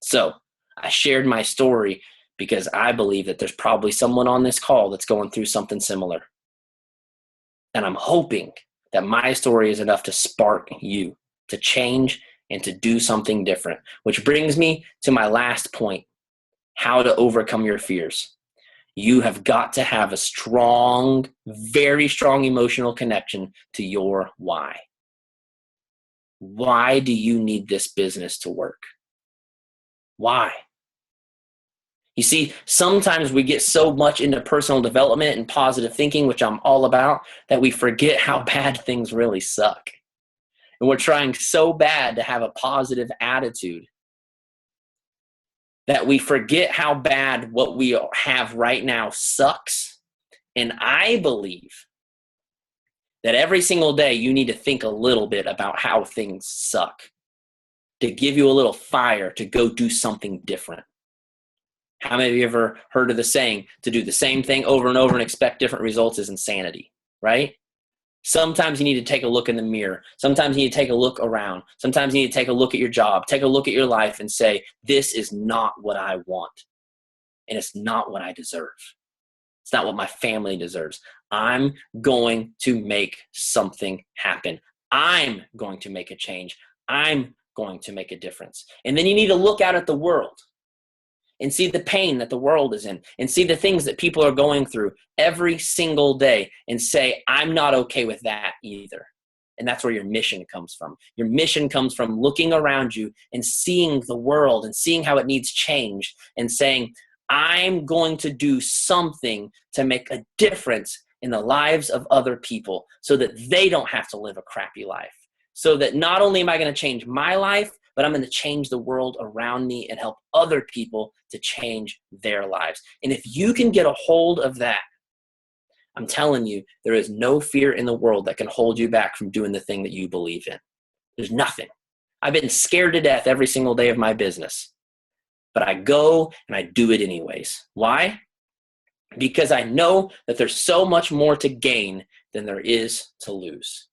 So I shared my story because I believe that there's probably someone on this call that's going through something similar. And I'm hoping that my story is enough to spark you to change and to do something different, which brings me to my last point: how to overcome your fears. You have got to have a strong, very strong emotional connection to your why. Why do you need this business to work? Why? You see, sometimes we get so much into personal development and positive thinking, which I'm all about, that we forget how bad things really suck. And we're trying so bad to have a positive attitude that we forget how bad what we have right now sucks. And I believe that every single day you need to think a little bit about how things suck to give you a little fire to go do something different. How many of you ever heard of the saying, to do the same thing over and over and expect different results is insanity, right? Sometimes you need to take a look in the mirror. Sometimes you need to take a look around. Sometimes you need to take a look at your job, take a look at your life and say, this is not what I want. And it's not what I deserve. It's not what my family deserves. I'm going to make something happen. I'm going to make a change. I'm going to make a difference. And then you need to look out at the world and see the pain that the world is in and see the things that people are going through every single day and say, I'm not okay with that either. And that's where your mission comes from. Your mission comes from looking around you and seeing the world and seeing how it needs change and saying, I'm going to do something to make a difference in the lives of other people so that they don't have to live a crappy life. So that not only am I going to change my life, but I'm going to change the world around me and help other people to change their lives. And if you can get a hold of that, I'm telling you, there is no fear in the world that can hold you back from doing the thing that you believe in. There's nothing. I've been scared to death every single day of my business, but I go and I do it anyways. Why? Because I know that there's so much more to gain than there is to lose.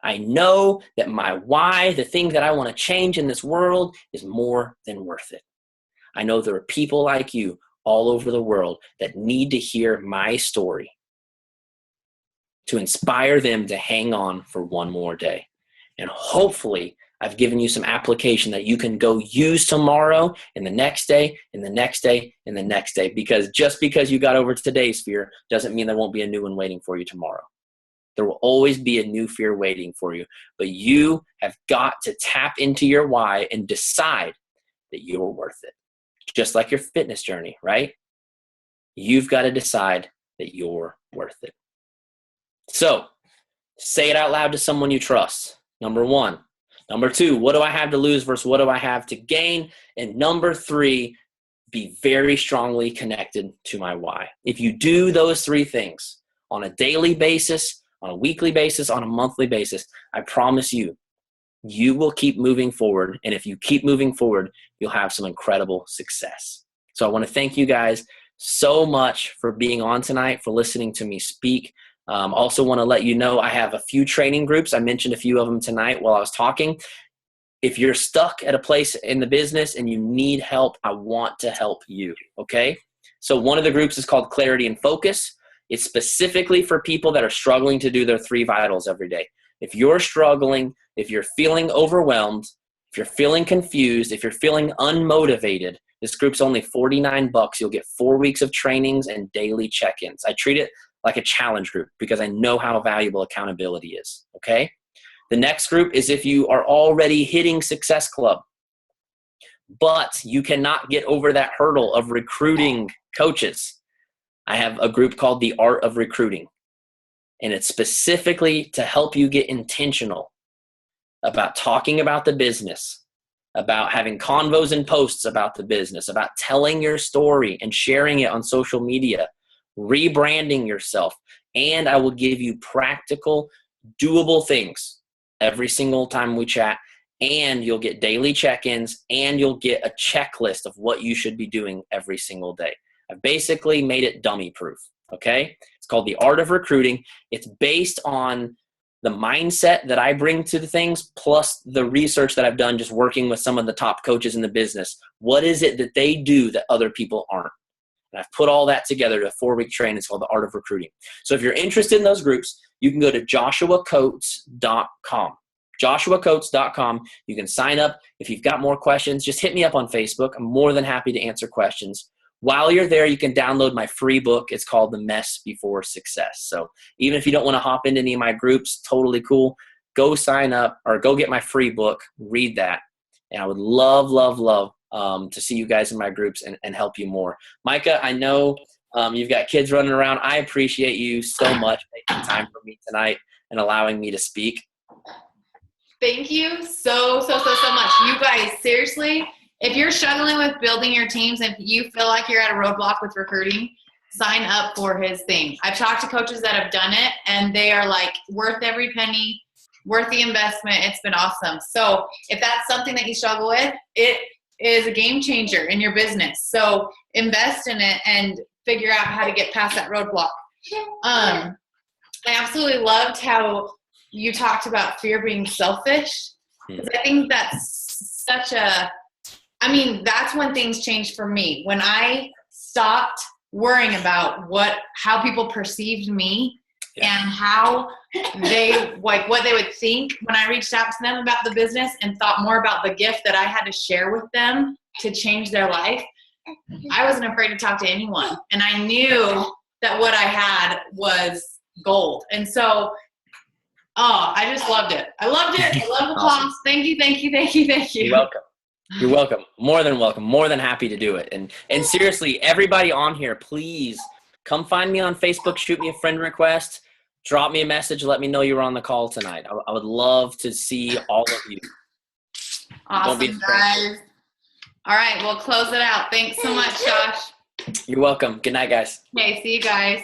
I know that my why, the thing that I want to change in this world, is more than worth it. I know there are people like you all over the world that need to hear my story to inspire them to hang on for one more day. And hopefully I've given you some application that you can go use tomorrow and the next day and the next day and the next day, because just because you got over today's fear doesn't mean there won't be a new one waiting for you tomorrow. There will always be a new fear waiting for you, but you have got to tap into your why and decide that you're worth it. Just like your fitness journey, right? You've got to decide that you're worth it. So say it out loud to someone you trust. Number one. Number two, what do I have to lose versus what do I have to gain? And number three, be very strongly connected to my why. If you do those three things on a daily basis, on a weekly basis, on a monthly basis, I promise you, you will keep moving forward. And if you keep moving forward, you'll have some incredible success. So I want to thank you guys so much for being on tonight, for listening to me speak. Also want to let you know I have a few training groups. I mentioned a few of them tonight while I was talking. If you're stuck at a place in the business and you need help, I want to help you, okay? So one of the groups is called Clarity and Focus. It's specifically for people that are struggling to do their 3 vitals every day. If you're struggling, if you're feeling overwhelmed, if you're feeling confused, if you're feeling unmotivated, this group's only $49. You'll get 4 weeks of trainings and daily check-ins. I treat it like a challenge group because I know how valuable accountability is, okay? The next group is if you are already hitting Success Club, but you cannot get over that hurdle of recruiting coaches. I have a group called The Art of Recruiting, and it's specifically to help you get intentional about talking about the business, about having convos and posts about the business, about telling your story and sharing it on social media, rebranding yourself, and I will give you practical, doable things every single time we chat, and you'll get daily check-ins, and you'll get a checklist of what you should be doing every single day. I've basically made it dummy-proof, okay? It's called The Art of Recruiting. It's based on the mindset that I bring to the things, plus the research that I've done just working with some of the top coaches in the business. What is it that they do that other people aren't? And I've put all that together to a 4-week training. It's called The Art of Recruiting. So if you're interested in those groups, you can go to joshuacoates.com. joshuacoates.com. You can sign up. If you've got more questions, just hit me up on Facebook. I'm more than happy to answer questions. While you're there, you can download my free book. It's called The Mess Before Success. So even if you don't want to hop into any of my groups, totally cool. Go sign up or go get my free book. Read that. And I would love, love, love to see you guys in my groups and help you more. Micah, I know you've got kids running around. I appreciate you so much making time for me tonight and allowing me to speak. Thank you so much. You guys, seriously, if you're struggling with building your teams, if you feel like you're at a roadblock with recruiting, sign up for his thing. I've talked to coaches that have done it, and they are like worth every penny, worth the investment. It's been awesome. So if that's something that you struggle with, it is a game changer in your business. So invest in it and figure out how to get past that roadblock. I absolutely loved how you talked about fear being selfish. Because I think that's that's when things changed for me. When I stopped worrying about how people perceived me and how what they would think when I reached out to them about the business and thought more about the gift that I had to share with them to change their life, I wasn't afraid to talk to anyone. And I knew that what I had was gold. And so, I just loved it. I loved it. I love the class. Awesome. Thank you. You're welcome. You're welcome. More than welcome. More than happy to do it. And seriously, everybody on here, please come find me on Facebook. Shoot me a friend request. Drop me a message. Let me know you were on the call tonight. I would love to see all of you. Awesome, guys. All right, we'll close it out. Thanks so much, Josh. You're welcome. Good night, guys. Okay, see you guys.